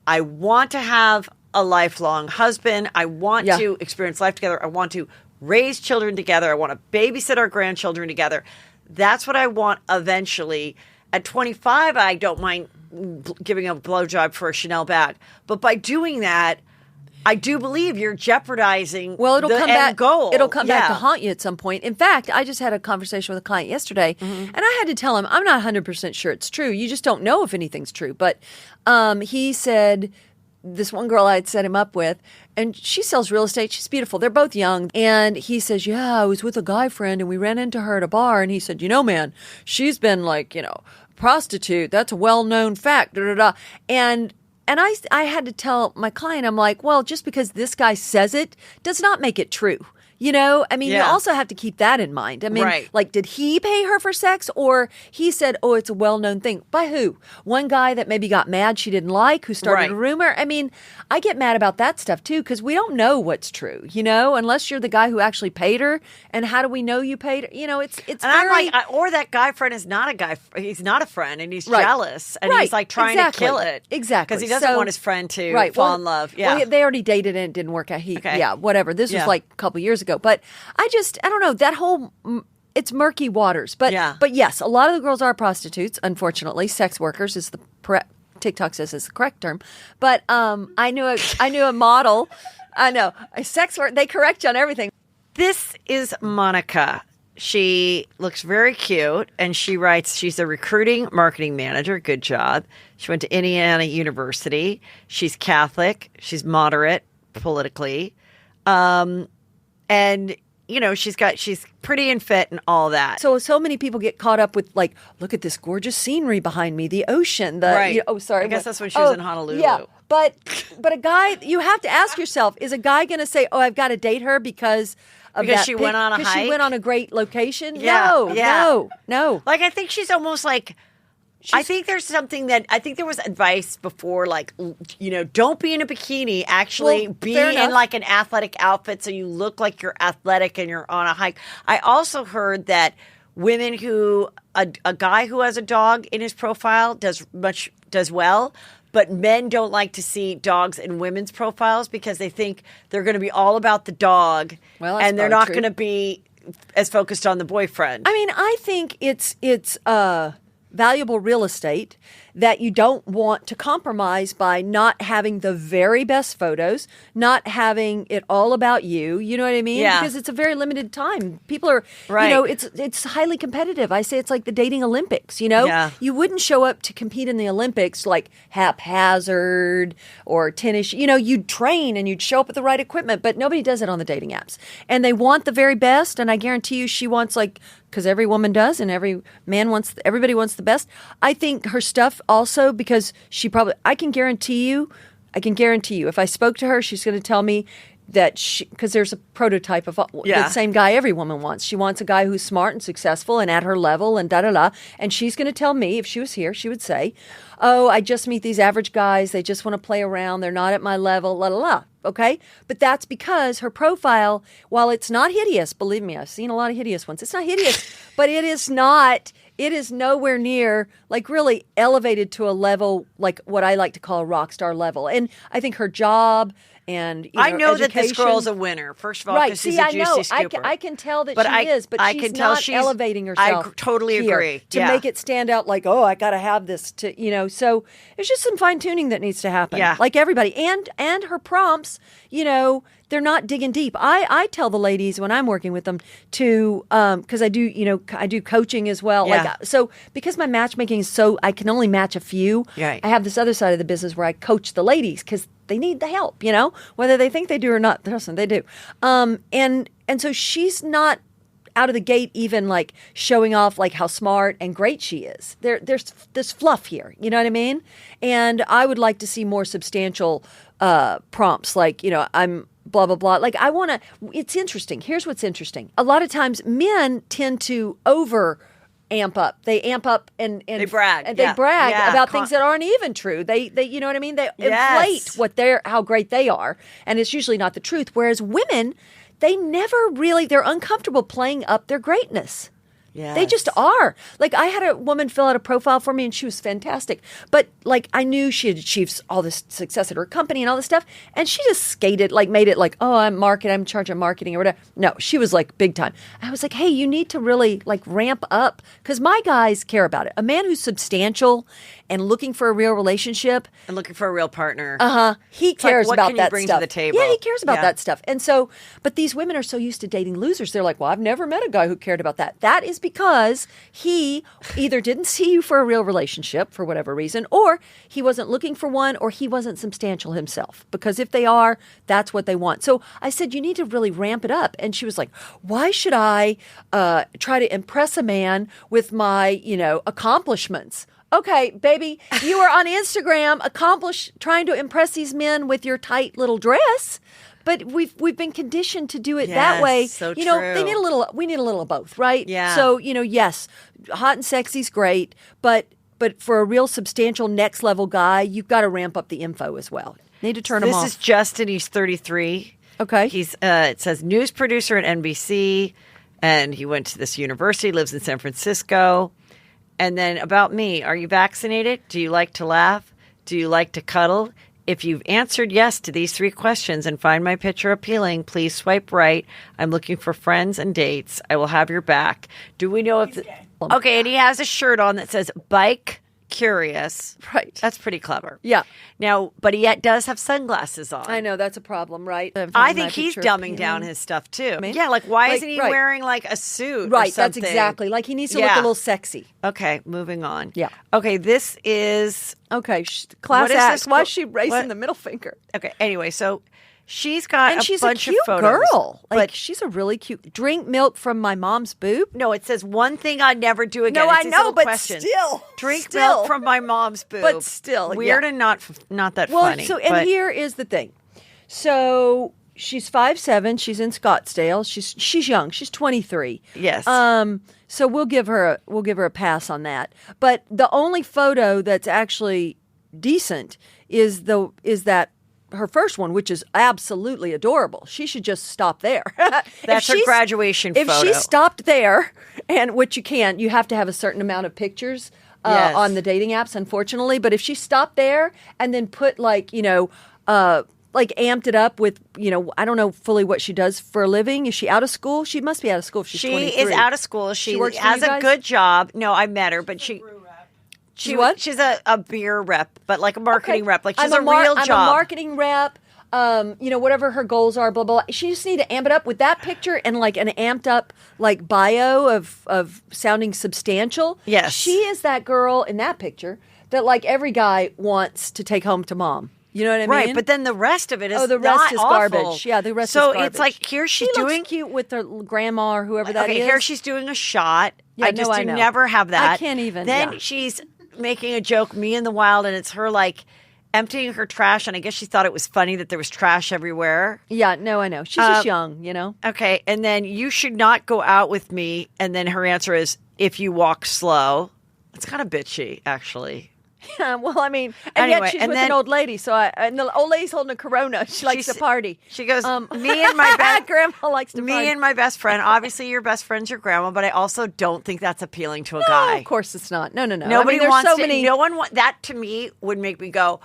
I want to have a lifelong husband, I want to experience life together, I want to raise children together, I want to babysit our grandchildren together. That's what I want eventually. At 25, I don't mind giving a blowjob for a Chanel bag, but by doing that, I do believe you're jeopardizing Well, it'll the come end back. goal. It'll come back to Yeah. haunt you at some point. In fact, I just had a conversation with a client yesterday, and I had to tell him I'm not 100% sure it's true. You just don't know if anything's true. But he said this one girl I had set him up with, and she sells real estate. She's beautiful. They're both young. And he says, yeah, I was with a guy friend, and we ran into her at a bar, and he said, man, she's been like, prostitute. That's a well-known fact. Da, da, da. And I had to tell my client, I'm like, well, just because this guy says it does not make it true. You Yeah. also have to keep that in mind. I mean, Right. like, did he pay her for sex, or he said, oh, it's a well-known thing? By who? One guy that maybe got mad she didn't like, who started Right. a rumor? I mean, I get mad about that stuff too, because we don't know what's true, unless you're the guy who actually paid her. And how do we know you paid her? It's And very... I'm like, or that guy friend is not a guy. He's not a friend, and he's Right. jealous, and Right. he's like trying Exactly. to kill it. Exactly. Because he doesn't So- want his friend to Right. fall Well, in love. Yeah. Well, they already dated and it didn't work out. Okay. Yeah, whatever. This was Yeah. like a couple years ago. But I don't know, that whole, it's murky waters. But Yeah. but yes, a lot of the girls are prostitutes, unfortunately. Sex workers is TikTok says is the correct term. But I knew a model. I know. A sex worker, they correct you on everything. This is Monica. She looks very cute, and she writes, she's a recruiting marketing manager. Good job. She went to Indiana University. She's Catholic. She's moderate politically. And, she's pretty and fit and all that. So many people get caught up with like, look at this gorgeous scenery behind me, the ocean. Right. Sorry. I guess that's when she was in Honolulu. Yeah. But a guy, you have to ask yourself, is a guy going to say, oh, I've got to date her because of Because that she went on a because she hike? went on a great location? Yeah, yeah. No. Like, I think she's almost like, I think there's something that, I think there was advice before, like, don't be in a bikini. Actually, Well, be fair in enough. like an athletic outfit so you look like you're athletic and you're on a hike. I also heard that women a guy who has a dog in his profile does well. But men don't like to see dogs in women's profiles because they think they're going to be all about the dog, Well, that's and they're probably not true. going to be as focused on the boyfriend. I mean, I think it's valuable real estate that you don't want to compromise by not having the very best photos, not having it all about you. You know what I mean? Yeah. Because it's a very limited time. People are, Right. it's highly competitive. I say it's like the dating Olympics, Yeah. You wouldn't show up to compete in the Olympics like haphazard or tennis. You'd train and you'd show up with the right equipment, but nobody does it on the dating apps. And they want the very best, and I guarantee you she wants because every woman does and everybody wants the best. I think her stuff also, because I can guarantee you if I spoke to her, she's going to tell me that because there's a prototype of Yeah. the same guy every woman wants. She wants a guy who's smart and successful and at her level and da-da-da. And she's going to tell me, if she was here, she would say, oh, I just meet these average guys. They just want to play around. They're not at my level, la, la, la. Okay? But that's because her profile, while it's not hideous, believe me, I've seen a lot of hideous ones. It's not hideous, but it is nowhere near, like, really elevated to a level like what I like to call a rock star level. And I think her job and I know that this education- girl's a winner. First of all, Right. because she's See, a I know. juicy scooper. I can tell that But she I- is, but I she's can tell not she's- elevating I herself. totally here agree. to Yeah. make it stand out. Like, oh, I got to have this. So it's just some fine tuning that needs to happen. Yeah. Like everybody, and her prompts. They're not digging deep. I tell the ladies when I'm working with them to because I do coaching as well. Yeah. Because my matchmaking is I can only match a few. Right. I have this other side of the business where I coach the ladies because they need the help, whether they think they do or not. Listen, they do. And so she's not out of the gate even like showing off like how smart and great she is. There's this fluff here, you know what I mean? And I would like to see more substantial prompts like, I'm blah, blah, blah. Like it's interesting. Here's what's interesting. A lot of times men tend to amp up. They amp up and They brag. And they Yeah. brag Yeah. about things that aren't even true. They you know what I mean? They Yes. inflate how great they are, and it's usually not the truth. Whereas women, they're uncomfortable playing up their greatness. They just are. Like, I had a woman fill out a profile for me, and she was fantastic. But, like, I knew she had achieved all this success at her company and all this stuff, and she just skated, like, made it like, oh, I'm in charge of marketing or whatever. No, she was, like, big time. I was like, hey, you need to really, like, ramp up, because my guys care about it. A man who's substantial and looking for a real relationship. And looking for a real partner. He cares what about can you that bring stuff. to the table? Yeah, he cares about that stuff. And so, but these women are so used to dating losers. They're like, well, I've never met a guy who cared about that. That is because he either didn't see you for a real relationship for whatever reason, or he wasn't looking for one, or he wasn't substantial himself. Because if they are, that's what they want. So I said, you need to really ramp it up. And she was like, why should I try to impress a man with my, accomplishments? Okay, baby, you are on Instagram trying to impress these men with your tight little dress. But we've been conditioned to do it that way. So They true. need a little. We need a little of both, right? Yeah. So yes, hot and sexy's great, but for a real substantial next level guy, you've got to ramp up the info as well. Need to turn him off. This is Justin. He's 33. Okay. He's it says news producer at NBC, and he went to this university. Lives in San Francisco. And then about me, are you vaccinated? Do you like to laugh? Do you like to cuddle? If you've answered yes to these 3 questions and find my picture appealing, please swipe right. I'm looking for friends and dates. I will have your back. Do we know if... Okay, and he has a shirt on that says Bike Curious. Right. That's pretty clever. Yeah. Now, but he does have sunglasses on. I know that's a problem, right? I think he's dumbing down his stuff too. Yeah, like why isn't he wearing like a suit? Right, or something? that's exactly. Like he needs to look a little sexy. Okay, moving on. Yeah. Okay, this is class what is act. this? Why is she raising What? the middle finger? Okay. Anyway, so she's got And a she's bunch a cute of photos, girl. Like but she's a really cute. Drink milk from my mom's boob. no, it says one thing I'd never do again. No, It's I these know, little but questions. still. Drink milk from my mom's boob. But still, weird yeah. and not that Well, funny. so but here is the thing. So she's 5'7". She's in Scottsdale. She's young. She's 23. yes, So we'll give her a pass on that. But the only photo that's actually decent is that her first one, which is absolutely adorable. She should just stop there. that's her graduation If photo. she stopped there, and which you have to have a certain amount of pictures Yes. on the dating apps, unfortunately. But if she stopped there and then put like amped it up with, I don't know fully what she does for a living. Is she out of school? She must be out of school if she's 23. She is out of school. She works for has you a guys? good job. No, I met her, but she what? She's a beer rep, but like a marketing rep. Like she's I'm real I'm job. a marketing rep. Whatever her goals are, blah, blah, blah. She just need to amp it up with that picture and like an amped up like bio of sounding substantial. Yes. She is that girl in that picture that like every guy wants to take home to mom. You know what I mean? Right, but then the rest of it is the rest not is awful. garbage. Yeah, the rest so is garbage. it's like here she's She doing looks cute with her grandma or whoever that is. okay, here she's doing a shot. Yeah, I no, just I do know. never have that. I can't even, Then yeah. she's making a joke, me in the wild, and it's her like emptying her trash, and I guess she thought it was funny that there was trash everywhere. Yeah, no, I know. She's just young, Okay, and then you should not go out with me, and then her answer is if you walk slow. It's kind of bitchy, actually. Yeah, well, I mean, and Anyway, yet she's and with then- an old lady, and the old lady's holding a Corona. She likes to party. She goes, me and my best grandma likes to me party. and my best friend. Obviously, your best friend's your grandma, but I also don't think that's appealing to a No, guy. of course it's not. No. Nobody I mean, there's wants so to. many. No one that to me would make me go.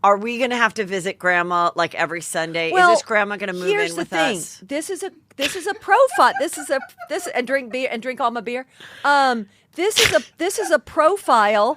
Are we going to have to visit grandma like every Sunday? Well, is this grandma going to move here's in the with thing. us? This is a profile. This and drink beer and drink all my beer. This is a profile.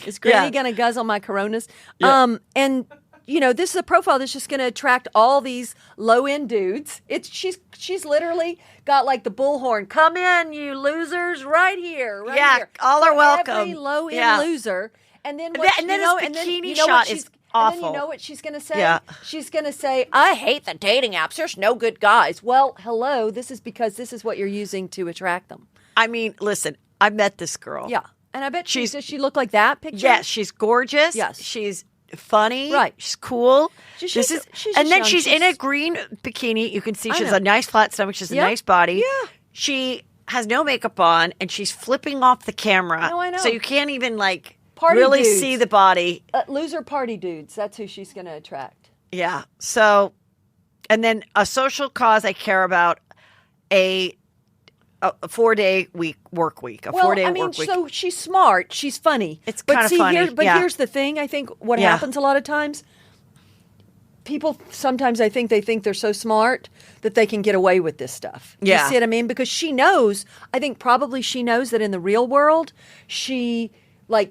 Is Granny gonna guzzle my Coronas? Yeah. And this is a profile that's just gonna attract all these low end dudes. She's literally got like the bullhorn. Come in, you losers, right here. Right Yeah, here. all are For welcome. Every low end Yeah. loser. And then And what, then this bikini what shot she's- is And then awful. you know what she's going to say? Yeah. She's going to say, I hate the dating apps. There's no good guys. Well, hello. This is because this is what you're using to attract them. I mean, listen, I met this girl. Yeah. And I bet She's- does she look like that picture? Yes, she's gorgeous. Yes. She's funny. Right. She's cool. She's This just- is, she's and just then young. she's in She's- a green bikini. You can see I she has know. a nice flat stomach. She has a Yeah. nice body. Yeah. She has no makeup on, and she's flipping off the camera. No, I know. So you can't even like Party really dudes. see the body. Loser party dudes. That's who she's going to attract. Yeah. So, and then a social cause I care about, a a 4-day work week. A 4-day work week. So she's smart. She's funny. It's kind of funny. Here's the thing. I think what happens a lot of times, people sometimes I think they think they're so smart that they can get away with this stuff. Yeah. You see what I mean? Because she knows, I think probably she knows that in the real world, she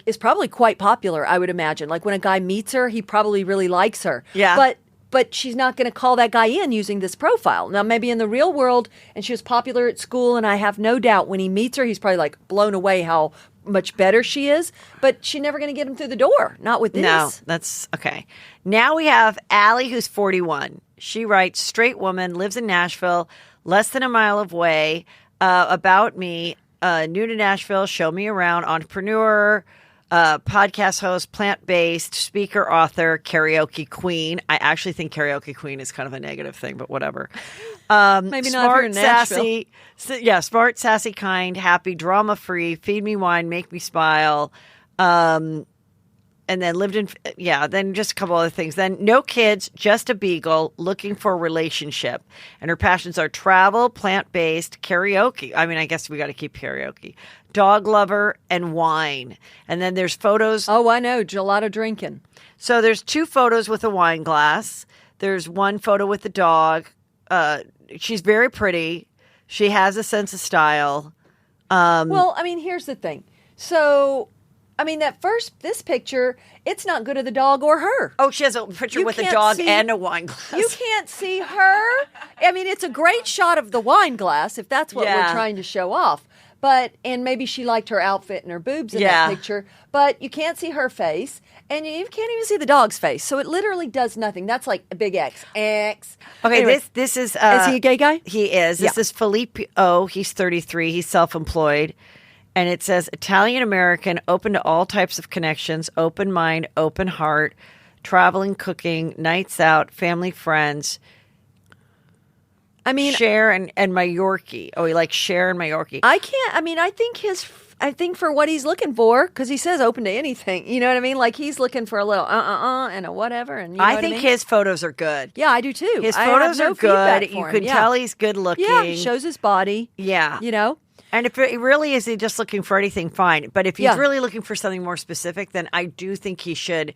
is probably quite popular, I would imagine. Like when a guy meets her, he probably really likes her. Yeah. But she's not going to call that guy in using this profile. Now, maybe in the real world, and she was popular at school, and I have no doubt when he meets her, he's probably like blown away how much better she is. But she's never going to get him through the door. Not with this. No, that's okay. Now we have Allie, who's 41. She writes, straight woman, lives in Nashville, less than a mile away. About me, new to Nashville, show me around, entrepreneur, podcast host, plant-based, speaker, author, karaoke queen. I actually think karaoke queen is kind of a negative thing, but whatever. Maybe not if you're in Nashville. Sassy, smart, sassy, kind, happy, drama-free, feed me wine, make me smile. And then then just a couple other things. Then no kids, just a beagle, looking for a relationship. And her passions are travel, plant-based, karaoke. I mean, I guess we got to keep karaoke. Dog lover and wine. And then there's photos. Oh, I know. Gelato drinking. So there's 2 photos with a wine glass. There's 1 photo with the dog. She's very pretty. She has a sense of style. Well, I mean, here's the thing. So, I mean, this picture, it's not good of the dog or her. Oh, she has a picture with a dog and a wine glass. You can't see her. I mean, it's a great shot of the wine glass, if that's what we're trying to show off. And maybe she liked her outfit and her boobs in that picture, but you can't see her face, and you can't even see the dog's face. So it literally does nothing. That's like a big X. X. Okay, anyway, this is... is he a gay guy? He is. This is Felipe O. He's 33. He's self-employed. And it says, Italian-American, open to all types of connections, open mind, open heart, traveling, cooking, nights out, family, friends... I mean, Cher and Mayorki. Oh, he likes Cher and Mayorki. I think for what he's looking for, because he says open to anything. You know what I mean? Like he's looking for a little and a whatever. And I think his photos are good. Yeah, I do too. His photos are good. You can tell he's good looking. Yeah, he shows his body. Yeah. You know? And if it really is he just looking for anything, fine. But if he's really looking for something more specific, then I do think he should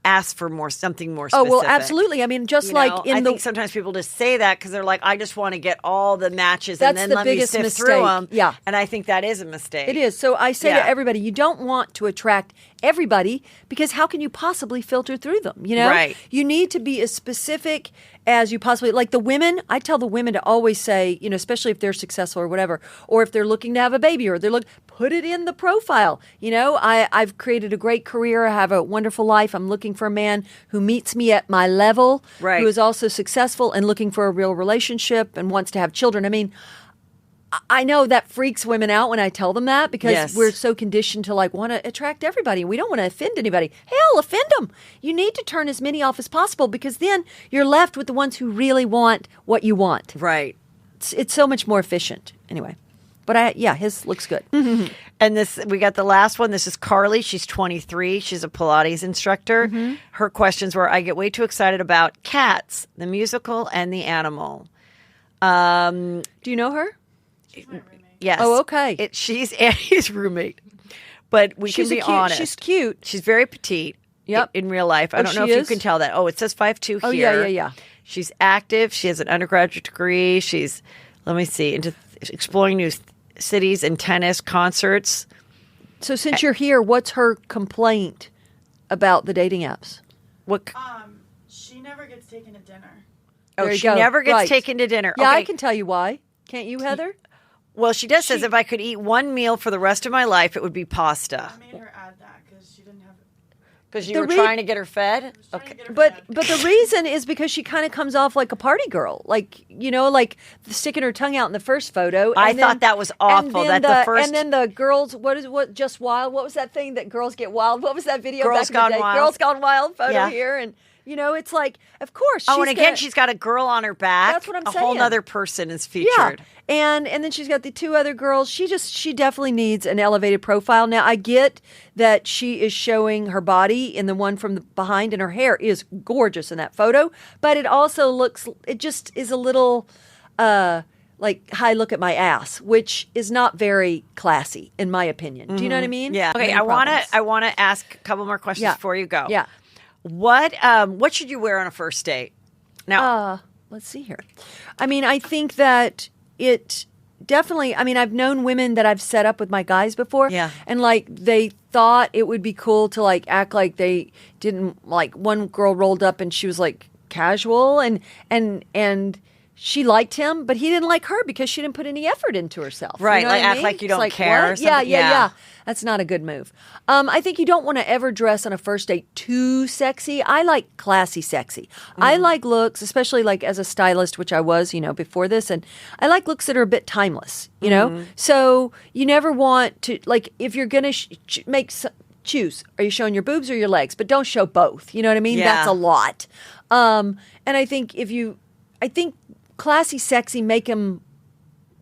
ask for something more specific. Oh, well, absolutely. I mean, just I think sometimes people just say that because they're like, I just want to get all the matches and then let me sift mistake. through them. Yeah. And I think that is a mistake. It is. So I say to everybody, you don't want to attract everybody because how can you possibly filter through them? You know? Right. You need to be as specific as you possibly, like the women, I tell the women to always say, you know, especially if they're successful or whatever, or if they're looking to have a baby or put it in the profile. You know, I've created a great career. I have a wonderful life. I'm looking for a man who meets me at my level, who is also successful and looking for a real relationship and wants to have children. I mean, I know that freaks women out when I tell them that because we're so conditioned to want to attract everybody. We don't want to offend anybody. Hell, offend them. You need to turn as many off as possible because then you're left with the ones who really want what you want. Right. It's so much more efficient. Anyway. But his looks good. And we got the last one. This is Carly. She's 23. She's a Pilates instructor. Mm-hmm. Her questions were, I get way too excited about Cats, the musical and the animal. Do you know her? She's my roommate. Yes. Oh, okay. She's Annie's roommate. But she's honest. She's cute. She's very petite in real life. I don't know if you can tell that. Oh, it says 5'2" here. Oh, yeah. She's active. She has an undergraduate degree. She's, let me see, into exploring new cities and tennis, concerts. So since you're here, what's her complaint about the dating apps? She never gets taken to dinner. Oh, she never gets taken to dinner. Yeah, okay. I can tell you why. Can't you, Heather? Well, she does says if I could eat one meal for the rest of my life, it would be pasta. I made her add that because she didn't have. Because you were trying to get her fed? Okay. But the reason is because she kind of comes off like a party girl. Like, you know, like sticking her tongue out in the first photo. I thought that was awful. And then the girls, what Just Wild? What was that thing that girls get wild? What was that video Girls back in the day? Wild. Girls Gone Wild photo here. And, you know, it's like, of course. She's got a girl on her back. That's what I'm saying. A whole other person is featured. Yeah. And then she's got the 2 other girls. She definitely needs an elevated profile. Now, I get that she is showing her body in the one from the behind, and her hair is gorgeous in that photo. But it also it just is a little, like, hi, look at my ass, which is not very classy, in my opinion. Do you know what I mean? Yeah. Okay. Many problems. I want to ask a couple more questions Yeah. before you go. Yeah. What should you wear on a first date? Now, Let's see here. I mean, I think that it definitely, I mean, I've known women that I've set up with my guys before. Yeah. And like they thought it would be cool to like act like they didn't, like one girl rolled up and she was like casual and she liked him, but he didn't like her because she didn't put any effort into herself. Right, You know like what I act mean? like you It's don't care or what? Yeah, something. yeah, Yeah. yeah. That's not a good move. I think you don't want to ever dress on a first date too sexy. I like classy sexy. I like looks, especially like as a stylist, which I was, before this. And I like looks that are a bit timeless, So you never want to, like, if you're going to choose, are you showing your boobs or your legs? But don't show both. You know what I mean? Yeah. That's a lot. And I think classy, sexy, make them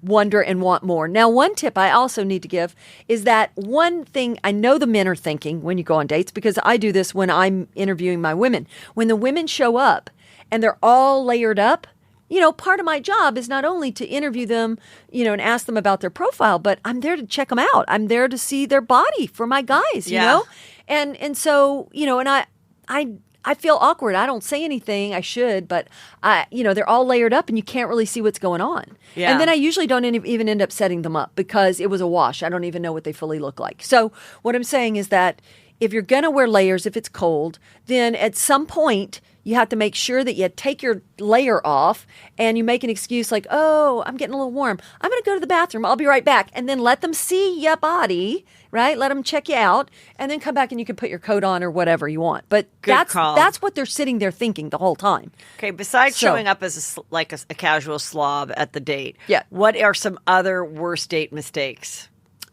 wonder and want more. Now, one tip I also need to give is that one thing I know the men are thinking when you go on dates, because I do this when I'm interviewing my women. When the women show up and they're all layered up, part of my job is not only to interview them, and ask them about their profile, but I'm there to check them out. I'm there to see their body for my guys, And so, and I feel awkward. I don't say anything. I should, but they're all layered up and you can't really see what's going on. Yeah. And then I usually don't even end up setting them up because it was a wash. I don't even know what they fully look like. So what I'm saying is that if you're going to wear layers, if it's cold, then at some point you have to make sure that you take your layer off and you make an excuse like, oh, I'm getting a little warm. I'm going to go to the bathroom. I'll be right back. And then let them see your body, right? Let them check you out and then come back and you can put your coat on or whatever you want. But that's what they're sitting there thinking the whole time. Okay, besides showing up as a casual slob at the date, Yeah. what are some other worst date mistakes?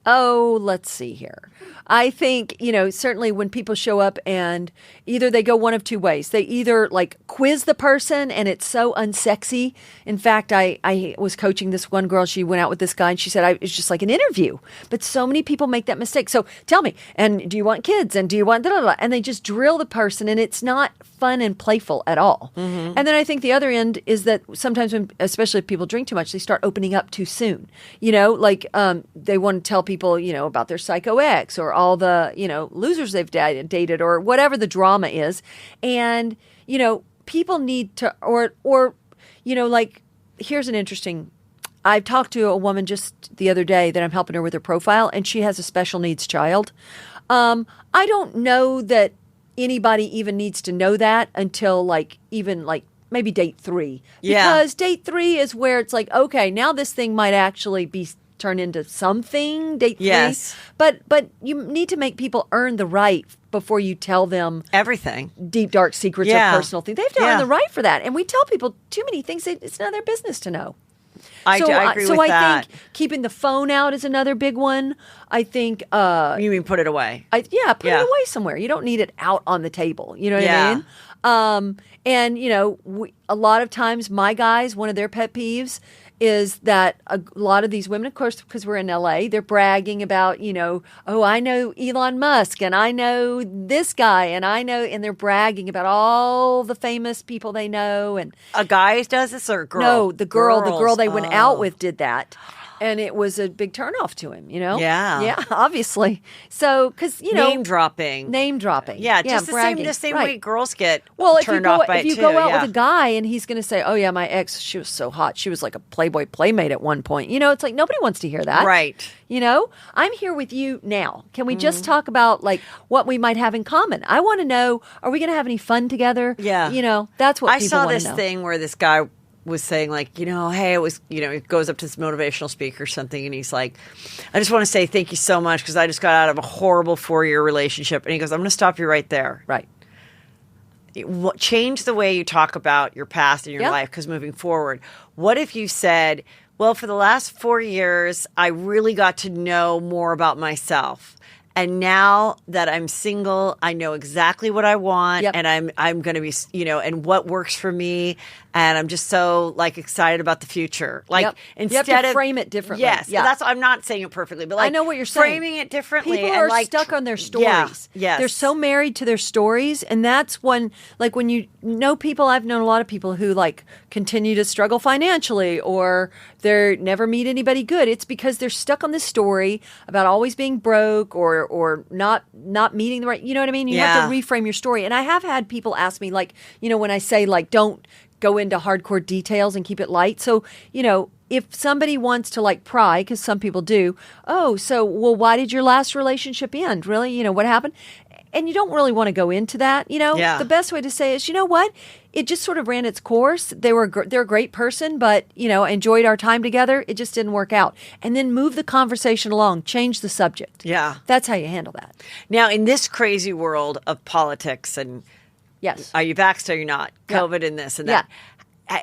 Oh, let's see here. I think, certainly when people show up and either they go one of two ways. They either like quiz the person and it's so unsexy. In fact, I was coaching this one girl. She went out with this guy and she said, it's just like an interview. But so many people make that mistake. So tell me, and do you want kids? And do you want, and they just drill the person and it's not fun and playful at all. Mm-hmm. And then I think the other end is that sometimes especially if people drink too much, they start opening up too soon. They want to tell people, about their psycho ex or all the, losers they've dated or whatever the drama is. And, people need to, here's an interesting, I've talked to a woman just the other day that I'm helping her with her profile and she has a special needs child. I don't know that anybody even needs to know that until maybe date 3. Yeah. Because date 3 is where it's like, okay, now this thing might actually be turned into something, date 3. Yes. But you need to make people earn the right before you tell them Everything. deep, dark secrets or personal things. They have to earn Yeah. the right for that. And we tell people too many things it's not their business to know. I agree with that. I think keeping the phone out is another big one. I think You mean put it away? put it away somewhere. You don't need it out on the table. You know what I mean? And a lot of times my guys, one of their pet peeves is that a lot of these women, of course, because we're in LA, they're bragging about, oh, I know Elon Musk and I know this guy and they're bragging about all the famous people they know. And A guy does this or a girl? no, the girl they went out Oh. with did that. And it was a big turnoff to him, Yeah. Yeah, obviously. So, because, Name dropping. Name dropping. Yeah, just bragging. the same Right. way girls get Well, turned off by if it you too. go out yeah. with a guy and he's going to say, "Oh yeah, my ex, she was so hot. She was like a Playboy playmate at one point." It's like nobody wants to hear that, Right. I'm here with you now. Can we just talk about like what we might have in common? I want to know: are we going to have any fun together? Yeah. That's what I people saw want this to know. thing where this guy was saying like, hey, it was, it goes up to this motivational speaker or something. And he's like, I just want to say thank you so much because I just got out of a horrible 4-year relationship. And he goes, I'm going to stop you right there. Right. Change the way you talk about your past and your life because moving forward, what if you said, well, for the last 4 years, I really got to know more about myself. And now that I'm single, I know exactly what I want, Yep. and I'm going to be, and what works for me, and I'm just so like excited about the future. Like Yep. instead You have to of frame it differently. Yes, Yeah. that's I'm not saying it perfectly, but like I know what you're saying. framing it differently. People and are like stuck on their stories. Yeah, yes. They're so married to their stories. And that's when you know people, I've known a lot of people who like continue to struggle financially or they never meet anybody good. It's because they're stuck on this story about always being broke or not meeting the right, you know what I mean? You have to reframe your story. And I have had people ask me like, when I say like, don't go into hardcore details and keep it light. So, if somebody wants to like pry, because some people do, why did your last relationship end? Really? What happened? And you don't really want to go into that. The best way to say is, you know what? It just sort of ran its course. They're a great person, but, enjoyed our time together. It just didn't work out. And then move the conversation along, change the subject. Yeah. That's how you handle that. Now, in this crazy world of politics and yes, are you vaxxed or are you not? COVID and this and that. Yeah.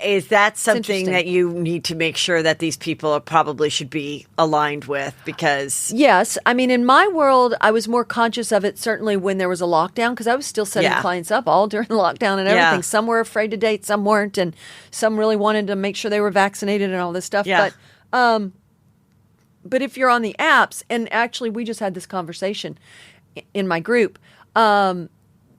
Is that something interesting. that you need to make sure that these people probably should be aligned with? Because yes. I mean, in my world, I was more conscious of it certainly when there was a lockdown because I was still setting clients up all during the lockdown and everything. Yeah. Some were afraid to date, some weren't, and some really wanted to make sure they were vaccinated and all this stuff. Yeah. But if you're on the apps, and actually we just had this conversation in my group,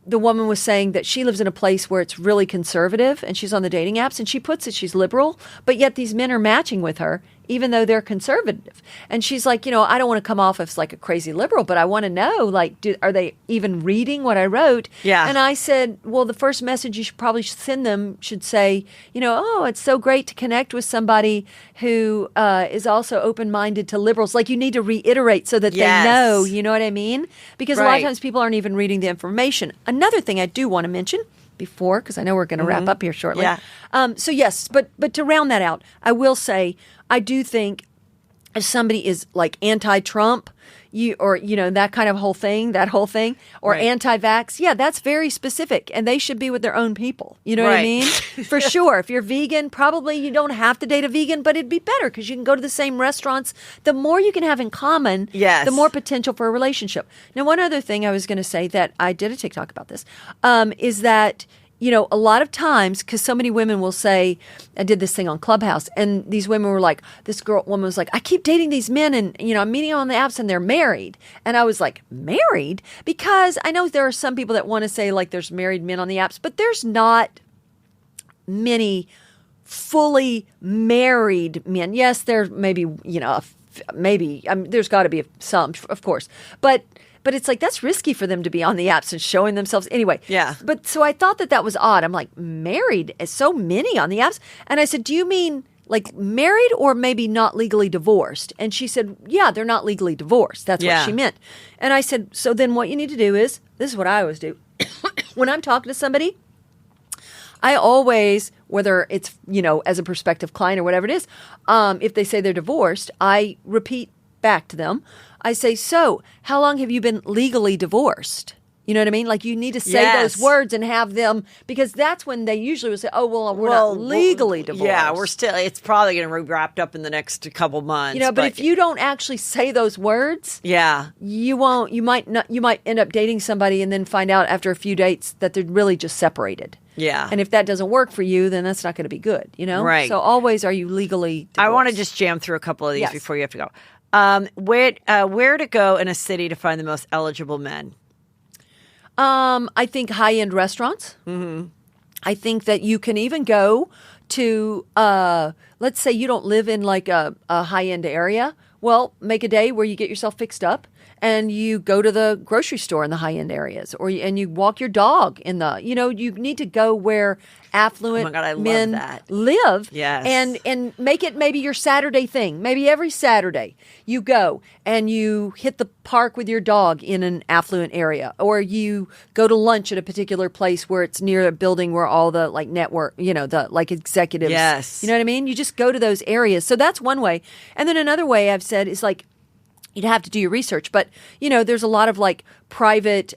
the woman was saying that she lives in a place where it's really conservative and she's on the dating apps and she puts it, she's liberal, but yet these men are matching with her even though they're conservative. And she's like, I don't want to come off as like a crazy liberal, but I want to know, like, are they even reading what I wrote? Yeah. And I said, well, the first message you should probably send them should say, it's so great to connect with somebody who is also open-minded to liberals. Like you need to reiterate so that they know, you know what I mean? Because a lot of times people aren't even reading the information. Another thing I do want to mention before, because I know we're going to wrap up here shortly. Yeah. So yes, but to round that out, I will say, I do think if somebody is like anti-Trump, that kind of whole thing, or anti-vax, that's very specific, and they should be with their own people. You know what I mean? For sure. If you're vegan, probably you don't have to date a vegan, but it'd be better because you can go to the same restaurants. The more you can have in common, the more potential for a relationship. Now, one other thing I was going to say that I did a TikTok about this is that, a lot of times, because so many women will say, I did this thing on Clubhouse, and these women were like, woman was like, I keep dating these men, and, I'm meeting them on the apps, and they're married. And I was like, married? Because I know there are some people that want to say, like, there's married men on the apps, but there's not many fully married men. Yes, there may be, there's got to be some, of course. But it's like, that's risky for them to be on the apps and showing themselves. Anyway. Yeah. But so I thought that was odd. I'm like, married? So many on the apps? And I said, do you mean like married or maybe not legally divorced? And she said, yeah, they're not legally divorced. That's what she meant. And I said, so then what you need to do is, this is what I always do. When I'm talking to somebody, I always, whether it's, as a prospective client or whatever it is, if they say they're divorced, I repeat back to them. I say, so how long have you been legally divorced? You know what I mean? Like you need to say those words and have them, because that's when they usually will say, oh, well, we're not legally divorced. Yeah, it's probably going to be wrapped up in the next couple months. But if you don't actually say those words, you might end up dating somebody and then find out after a few dates that they're really just separated. Yeah. And if that doesn't work for you, then that's not going to be good, Right. So always, are you legally divorced? I want to just jam through a couple of these before you have to go. Where to go in a city to find the most eligible men? I think high-end restaurants. Mm-hmm. I think that you can even go to, let's say you don't live in like a high-end area. Well, make a day where you get yourself fixed up and you go to the grocery store in the high-end areas, and you walk your dog in the, you need to go where affluent men live. Yes. And make it maybe your Saturday thing. Maybe every Saturday you go and you hit the park with your dog in an affluent area, or you go to lunch at a particular place where it's near a building where all the like network, the like executives. Yes. You know what I mean? You just go to those areas. So that's one way. And then another way I've said is like, you'd have to do your research, but there's a lot of like private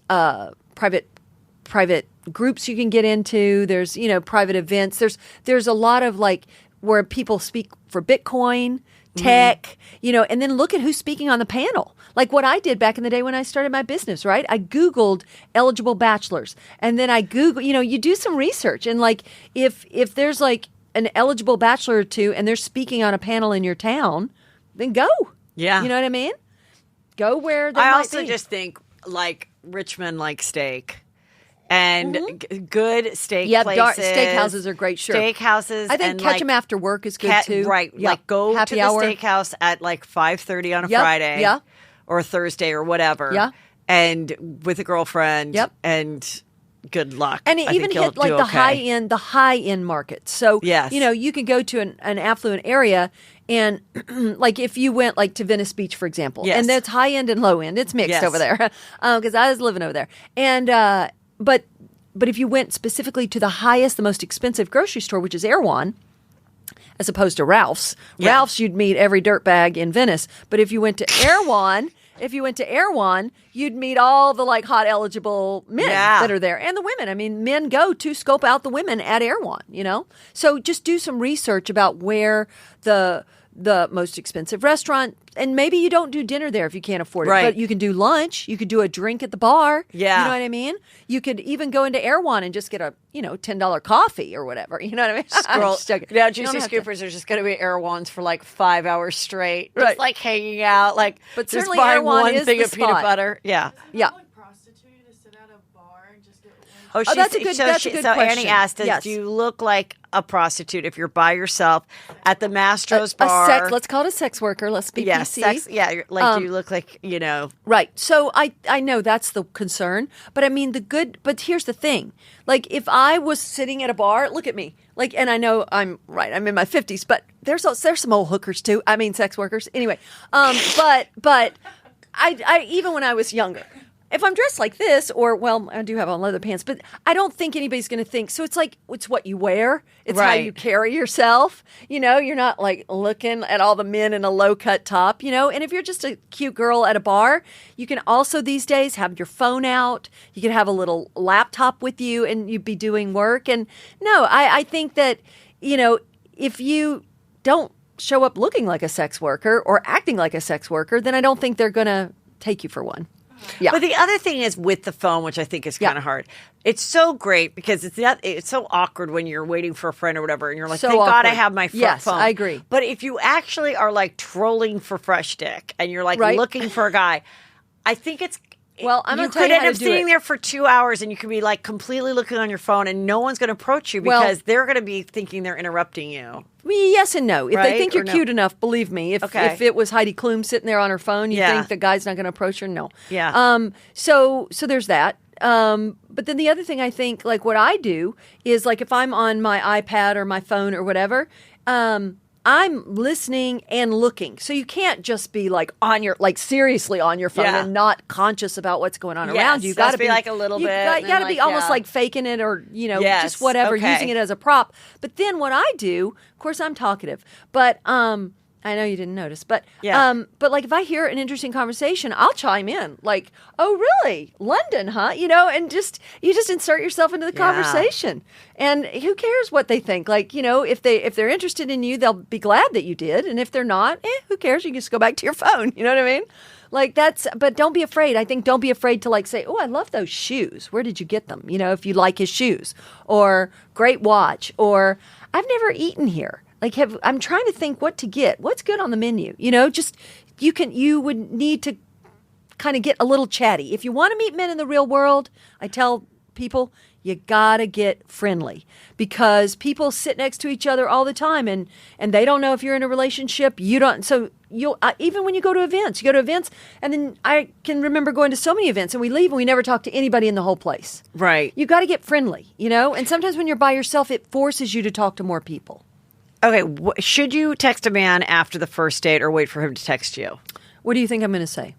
groups you can get into. There's, private events. There's a lot of like where people speak for Bitcoin. tech, and then look at who's speaking on the panel. Like what I did back in the day when I started my business, right? I Googled eligible bachelors, and then I Google, you do some research, and like if there's like an eligible bachelor or two and they're speaking on a panel in your town, then go. Yeah. You know what I mean? Go where they I might also be. just think like Richmond like steak. And good steak places. Steakhouses are great, sure. Steakhouses. I think catch them after work is good too. Right. Yeah. Like go Happy to the hour. steakhouse at like 5:30 on a Friday. Yeah. Or Thursday or whatever. Yeah. And with a girlfriend. Yep. And good luck. And it even hit like the high end market. So yes. You can go to an affluent area, and like if you went like to Venice Beach, for example, yes. and that's high end and low end. It's mixed yes. over there because I was living over there. And but if you went specifically to the most expensive grocery store, which is Erewhon, as opposed to Ralph's, yeah. Ralph's you'd meet every dirtbag in Venice. But if you went to Erewhon. If you went to Erewhon, you'd meet all the like hot eligible men that are there, and the women. I mean, men go to scope out the women at Erewhon. So just do some research about where the most expensive restaurant, and maybe you don't do dinner there if you can't afford it, right. but you can do lunch. You could do a drink at the bar. Yeah, you know what I mean. You could even go into Erewhon and just get a $10 coffee or whatever. You know what I mean? Now, Juicy Scoopers are just going to be Erewhons for like 5 hours straight, right? Just like hanging out, like but just certainly buying Erewhon one is thing the of peanut spot. butter. Yeah, yeah. Prostitute to sit at a bar and just get. That's a good So question. Annie asked us, yes. do you look like a prostitute if you're by yourself at the Mastro's bar? Let's call it a sex worker. Let's be PC. Sex. Yeah, do you look like Right. So I know that's the concern, but I mean but here's the thing. Like if I was sitting at a bar, look at me. Like, and I know I'm in my 50s, but there's some old hookers too. I mean, sex workers. Anyway, but I even when I was younger, if I'm dressed like this, or, well, I do have on leather pants, but I don't think anybody's going to think. So it's like, it's what you wear. It's how you carry yourself. You're not like looking at all the men in a low cut top, and if you're just a cute girl at a bar, you can also these days have your phone out. You can have a little laptop with you and you'd be doing work. And no, I think that, if you don't show up looking like a sex worker or acting like a sex worker, then I don't think they're going to take you for one. Yeah. But the other thing is with the phone, which I think is kind of hard. It's so great because it's so awkward when you're waiting for a friend or whatever, and you're like, so thank awkward. God I have my phone. Yes, I agree. But if you actually are like trolling for fresh dick and you're like looking for a guy, I think it's. Well, I'm you going to tell could you end how up to do sitting it. there for 2 hours and you could be like completely looking on your phone and no one's going to approach you because they're going to be thinking they're interrupting you. Yes and no. If they think you're Or no? cute enough, believe me. If it was Heidi Klum sitting there on her phone, you think the guy's not going to approach her? No. Yeah. So there's that. But then the other thing I think, like what I do is like if I'm on my iPad or my phone or whatever, I'm listening and looking. So you can't just be like seriously on your phone and not conscious about what's going on around you. You got to be like a little bit. You got to be almost like faking it or, just whatever, using it as a prop. But then what I do, of course I'm talkative, but I know you didn't notice, but but like if I hear an interesting conversation, I'll chime in like, "Oh, really? London, huh?" And you just insert yourself into the conversation. And who cares what they think? Like, if they're interested in you, they'll be glad that you did, and if they're not, who cares? You can just go back to your phone. You know what I mean? Like but don't be afraid. I think don't be afraid to like say, "Oh, I love those shoes. Where did you get them?" If you like his shoes, or great watch, or I've never eaten here. Like I'm trying to think what to get. What's good on the menu? Just you would need to kind of get a little chatty. If you want to meet men in the real world, I tell people you gotta get friendly because people sit next to each other all the time and they don't know if you're in a relationship. You don't. So you'll even when you go to events, and then I can remember going to so many events and we leave and we never talk to anybody in the whole place. Right. You got to get friendly, and sometimes when you're by yourself, it forces you to talk to more people. Okay, should you text a man after the first date or wait for him to text you? What do you think I'm going to say?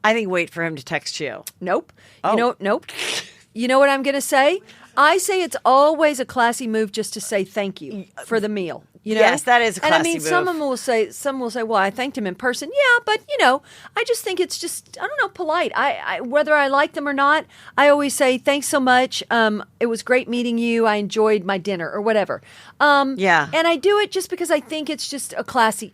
I think wait for him to text you. Nope. Oh. Nope. You know what I'm going to say? I say it's always a classy move just to say thank you for the meal. You know? Yes, that is a classy And I mean, move. some will say, well, I thanked him in person. Yeah, but I just think it's just, I don't know, polite. I whether I like them or not, I always say, thanks so much. It was great meeting you. I enjoyed my dinner or whatever. Yeah. And I do it just because I think it's just a classy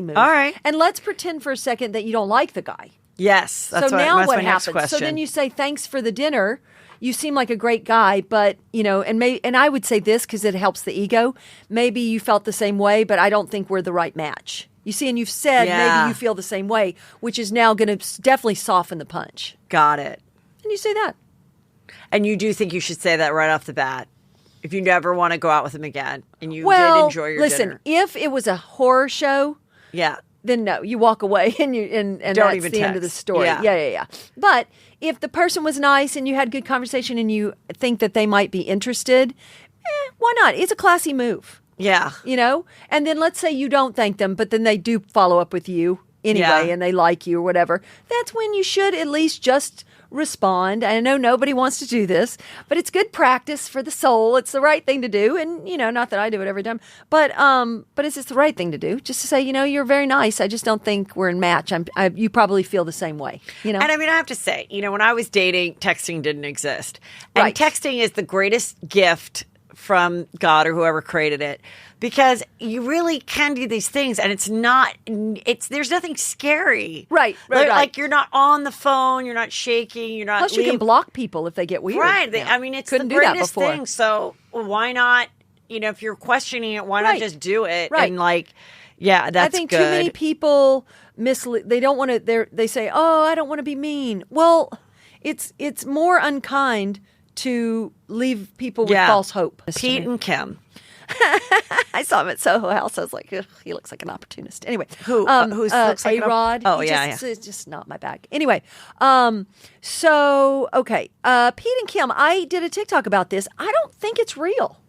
move. All right. And let's pretend for a second that you don't like the guy. Yes. That's So now that's what my next happens? question. So then you say, thanks for the dinner. You seem like a great guy, but, and I would say this because it helps the ego. Maybe you felt the same way, but I don't think we're the right match. You see, and you've said maybe you feel the same way, which is now going to definitely soften the punch. Got it. And you say that. And you do think you should say that right off the bat if you never want to go out with him again and you did Well, enjoy your listen, dinner. if it was a horror show, Yeah. then no, you walk away and Don't that's even the end of the text. story. Yeah. Yeah. But if the person was nice and you had good conversation and you think that they might be interested, why not? It's a classy move, Yeah. And then let's say you don't thank them, but then they do follow up with you anyway and they like you or whatever. That's when you should at least just respond. I know nobody wants to do this, but it's good practice for the soul. It's the right thing to do. And, not that I do it every time, but it's just the right thing to do. Just to say, you're very nice. I just don't think we're in match. You probably feel the same way, And I mean, I have to say, when I was dating, texting didn't exist. And Right. texting is the greatest gift from God or whoever created it, because you really can do these things and there's nothing scary. Right. Like you're not on the phone, you're not shaking, you're not Plus, you can block people if they get weird. Right. Yeah. I mean, it's Couldn't the do that greatest before. thing. So why not, if you're questioning it, why not Right. just do it? Right. And that's I think good. too many people they don't want to. They say, "Oh, I don't want to be mean." Well, it's more unkind to leave people with false hope. Pete and Kim. I saw him at Soho House. I was like, ugh, he looks like an opportunist. Anyway, Who's looks like A-Rod? Oh, It's just not my bag. Anyway, so okay, Pete and Kim. I did a TikTok about this. I don't think it's real.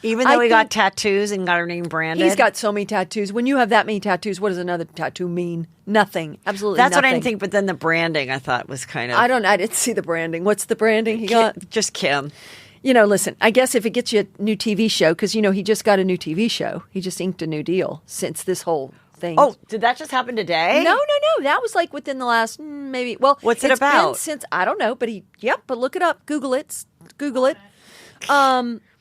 Even though I he got think- tattoos and got her name branded. He's got so many tattoos. When you have that many tattoos, what does another tattoo mean? Nothing. Absolutely That's nothing. what I didn't think, but then the branding I thought was kind of... I didn't see the branding. What's the branding he got? Just Kim. Listen, I guess if it gets you a new TV show, because, he just got a new TV show. He just inked a new deal since this whole thing. Oh, did that just happen today? No. That was like within the last maybe. Well, What's it it's about? Been since I don't know, but but look it up. Google it.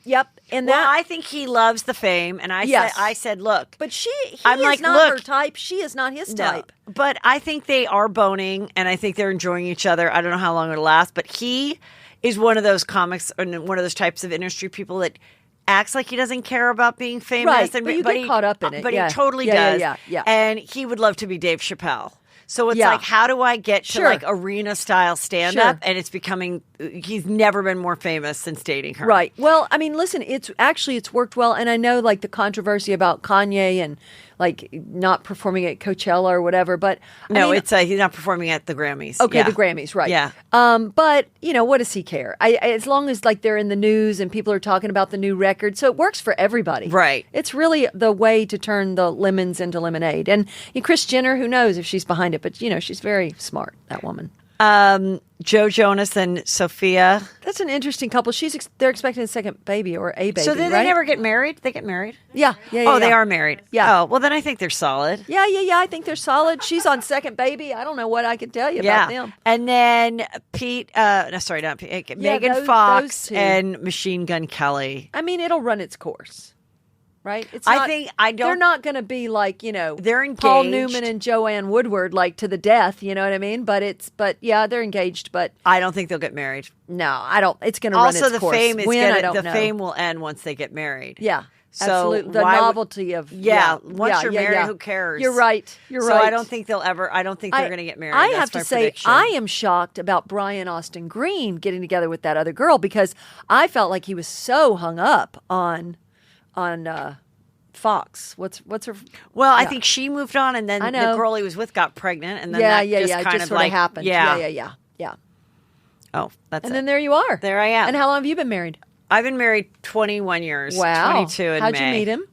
Yep. And Well, that. I think he loves the fame, and Yes. I said, look. But he I'm is like, not look, her type. She is not his No. type. But I think they are boning, and I think they're enjoying each other. I don't know how long it'll last, but he is one of those comics and one of those types of industry people that acts like he doesn't care about being famous. Right, And, but you get caught up in it, But yeah. he totally Yeah, does. yeah. And he would love to be Dave Chappelle. So it's Yeah. like, how do I get to Sure. arena style stand up? Sure. And it's becoming, he's never been more famous since dating her. Right. Well, I mean, listen, it's worked well. And I know the controversy about Kanye and not performing at Coachella or whatever, but He's not performing at the Grammys. okay, Yeah. the Grammys, right. Yeah. But what does he care? As long as they're in the news and people are talking about the new record. So it works for everybody. Right. It's really the way to turn the lemons into lemonade. And Kris Jenner, who knows if she's behind it, but she's very smart, that woman. Joe Jonas and Sophia. That's an interesting couple. They're expecting a second baby or a baby. So then right? they never get married? They get married? Yeah. Oh, they are married. Yeah. Oh, well, then I think they're solid. Yeah. I think they're solid. She's on second baby. I don't know what I can tell you about them. And then Pete, not Pete, Megan those Fox two. and Machine Gun Kelly. I mean, it'll run its course, right? They're not going to be They're engaged. Paul Newman and Joanne Woodward to the death. You know what I mean? But yeah, they're engaged. But I don't think they'll get married. no, I don't. It's going to run its Also, the course. fame is When, I don't know. fame will end once they get married. Yeah. So absolutely. The why would- novelty of once you're married, who cares? You're right. So I don't think they're going to get married. I That's have to my say, prediction. I am shocked about Brian Austin Green getting together with that other girl because I felt like he was so hung up on Fox. What's her? Well, I think she moved on, and then I the know. girl he was with got pregnant, and then Yeah. kind Just of sort of happened. Yeah. Yeah. Oh, that's And it. then there you are. There I am. And how long have you been married? I've been married 21 years. Wow. 22 in How'd May. you meet him?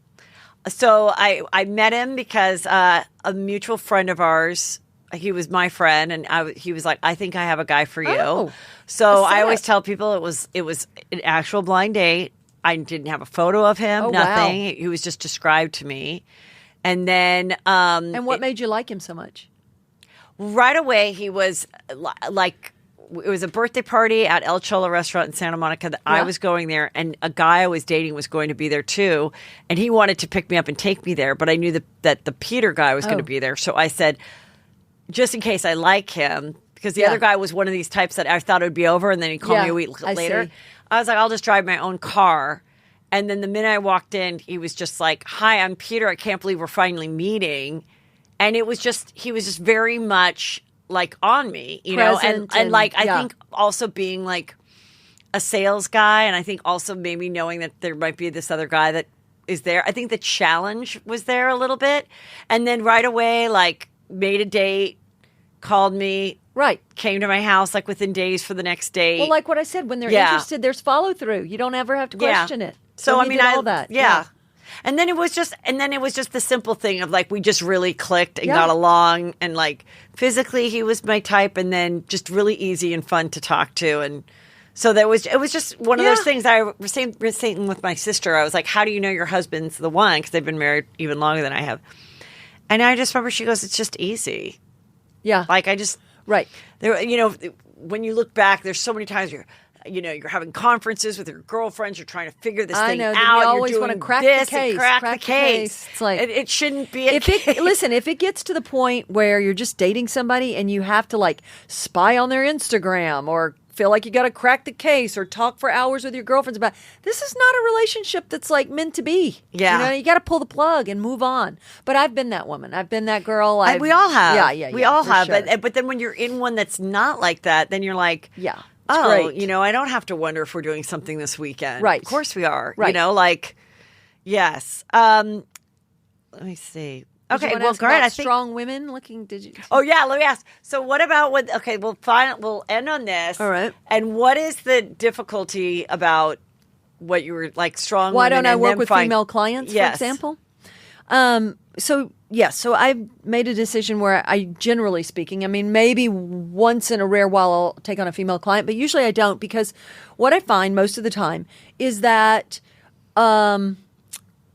So I met him because a mutual friend of ours, he was my friend, and he was like, I think I have a guy for you. Oh, So a I always setup. tell people it was an actual blind date. I didn't have a photo of him, Oh, nothing. wow. He was just described to me. And then And what made you like him so much? right away he was like, it was a birthday party at El Cholo restaurant in Santa Monica that I Yeah. was going there, and a guy I was dating was going to be there too, and he wanted to pick me up and take me there, but I knew that the Peter guy was going to be there, so I said, just in case I like him, because the Yeah. other guy was one of these types that I thought it would be over, and then he'd call Yeah, me a week I later. see. I was like, I'll just drive my own car. And then the minute I walked in, he was just like, hi, I'm Peter. I can't believe we're finally meeting. And it was just, he was just very much like on me, you know, Present and like, I yeah. think also being like a sales guy. And I think also maybe knowing that there might be this other guy that is there. I think the challenge was there a little bit. And then right away, like made a date, called me, Right. came to my house like within days for the next date. Well, like what I said, when they're Yeah. interested, there's follow through. You don't ever have to question it. So And I you mean, did all that. Yeah. And then it was just the simple thing of like we just really clicked and Yeah. got along, and like physically he was my type, and then just really easy and fun to talk to, and so it was just one of those Yeah. things. I was saying with my sister, I was like, "How do you know your husband's the one?" Because they've been married even longer than I have, and I just remember she goes, "It's just easy." Yeah. Like I just Right. there, you know, when you look back, there's so many times you're having conferences with your girlfriends. You're trying to figure this I thing know, out. then you You're always wanna doing crack the this case, and crack crack the the case. case. It's like- it shouldn't be. A case. Listen, if it gets to the point where you're just dating somebody and you have to like spy on their Instagram or feel like you got to crack the case or talk for hours with your girlfriends about, this is not a relationship that's like meant to be. Yeah. You got to pull the plug and move on. But I've been that woman. I've been that girl. We all have. Yeah. We all for have. sure. But then when you're in one that's not like that, then you're like, Yeah. oh, great. I don't have to wonder if we're doing something this weekend. Right. Of course we are. Right. Like, yes. Let me see. Did you Okay, wanna well, ask great. about I think. strong women looking. Did you? Oh yeah, let me ask. So what about what? Okay, we'll end on this. All right. And what is the difficulty about what you were like strong? Why women don't I and work them with find- female clients, Yes. for example? So I've made a decision where I, generally speaking, I mean, maybe once in a rare while I'll take on a female client, but usually I don't, because what I find most of the time is that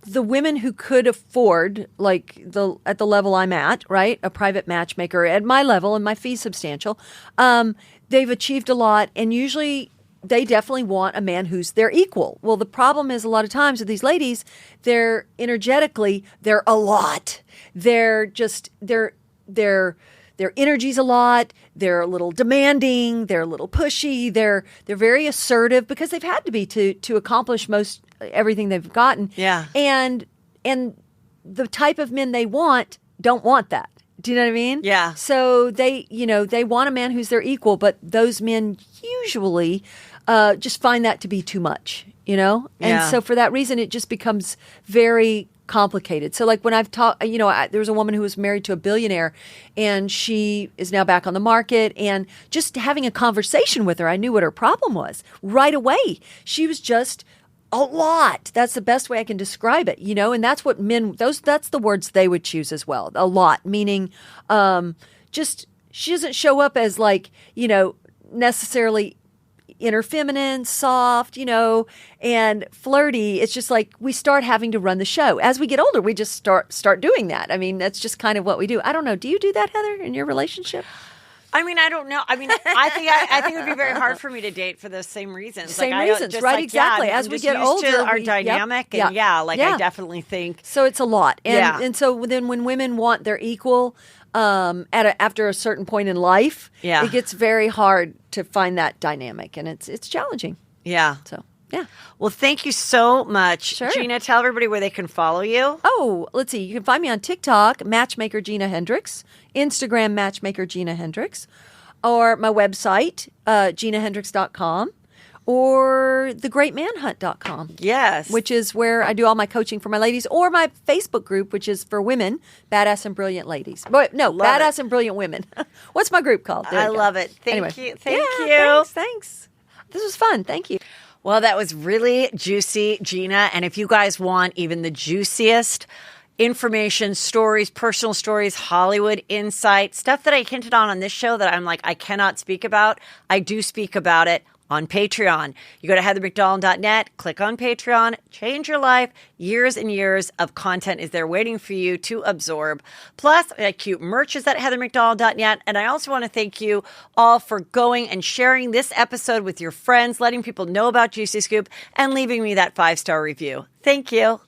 the women who could afford, like at the level I'm at, right, a private matchmaker at my level and my fee's substantial, they've achieved a lot, and usually they definitely want a man who's their equal. Well, the problem is a lot of times with these ladies, they're a lot. Their energy's a lot. They're a little demanding. They're a little pushy. They're very assertive because they've had to be to accomplish most everything they've gotten. Yeah. And the type of men they want don't want that. Do you know what I mean? Yeah. So they want a man who's their equal, but those men usually just find that to be too much, And Yeah. so for that reason, it just becomes very complicated. So like when I've talked, there was a woman who was married to a billionaire, and she is now back on the market, and just having a conversation with her, I knew what her problem was right away. She was just a lot. That's the best way I can describe it, and that's what that's the words they would choose as well. A lot, meaning just she doesn't show up as like, necessarily inner feminine, soft, and flirty. It's just like we start having to run the show. As we get older, we just start doing that. I mean, that's just kind of what we do. I don't know. Do you do that, Heather, in your relationship? I mean, I don't know. I mean, I think it would be very hard for me to date for those same reasons. Same I don't- reasons, just right, like, exactly. I'm As we just get used to older, our yep, dynamic, yeah, and I yeah. definitely think. So it's a lot. And Yeah. and so then when women want their equal after a certain point in life, Yeah. it gets very hard to find that dynamic, and it's challenging. Yeah. So, yeah. Well, thank you so much, Sure. Gina. Tell everybody where they can follow you. Oh, let's see. You can find me on TikTok, Matchmaker Gina Hendrix, Instagram, Matchmaker Gina Hendrix, or my website, ginahendrix.com, or thegreatmanhunt.com. Yes. Which is where I do all my coaching for my ladies, or my Facebook group, which is for women, Badass and Brilliant Ladies. But no, Love Badass it. and Brilliant Women. What's my group called? There I you go. love it. Thank Anyway. you. Thank Yeah, you. Thanks. This was fun. Thank you. Well, that was really juicy, Gina. And if you guys want even the juiciest information, stories, personal stories, Hollywood insight, stuff that I hinted on this show that I'm like, I cannot speak about, I do speak about it on Patreon. You go to heathermcdonald.net, click on Patreon, change your life. Years and years of content is there waiting for you to absorb. Plus, cute merch is at heathermcdonald.net. And I also want to thank you all for going and sharing this episode with your friends, letting people know about Juicy Scoop, and leaving me that 5-star review. Thank you.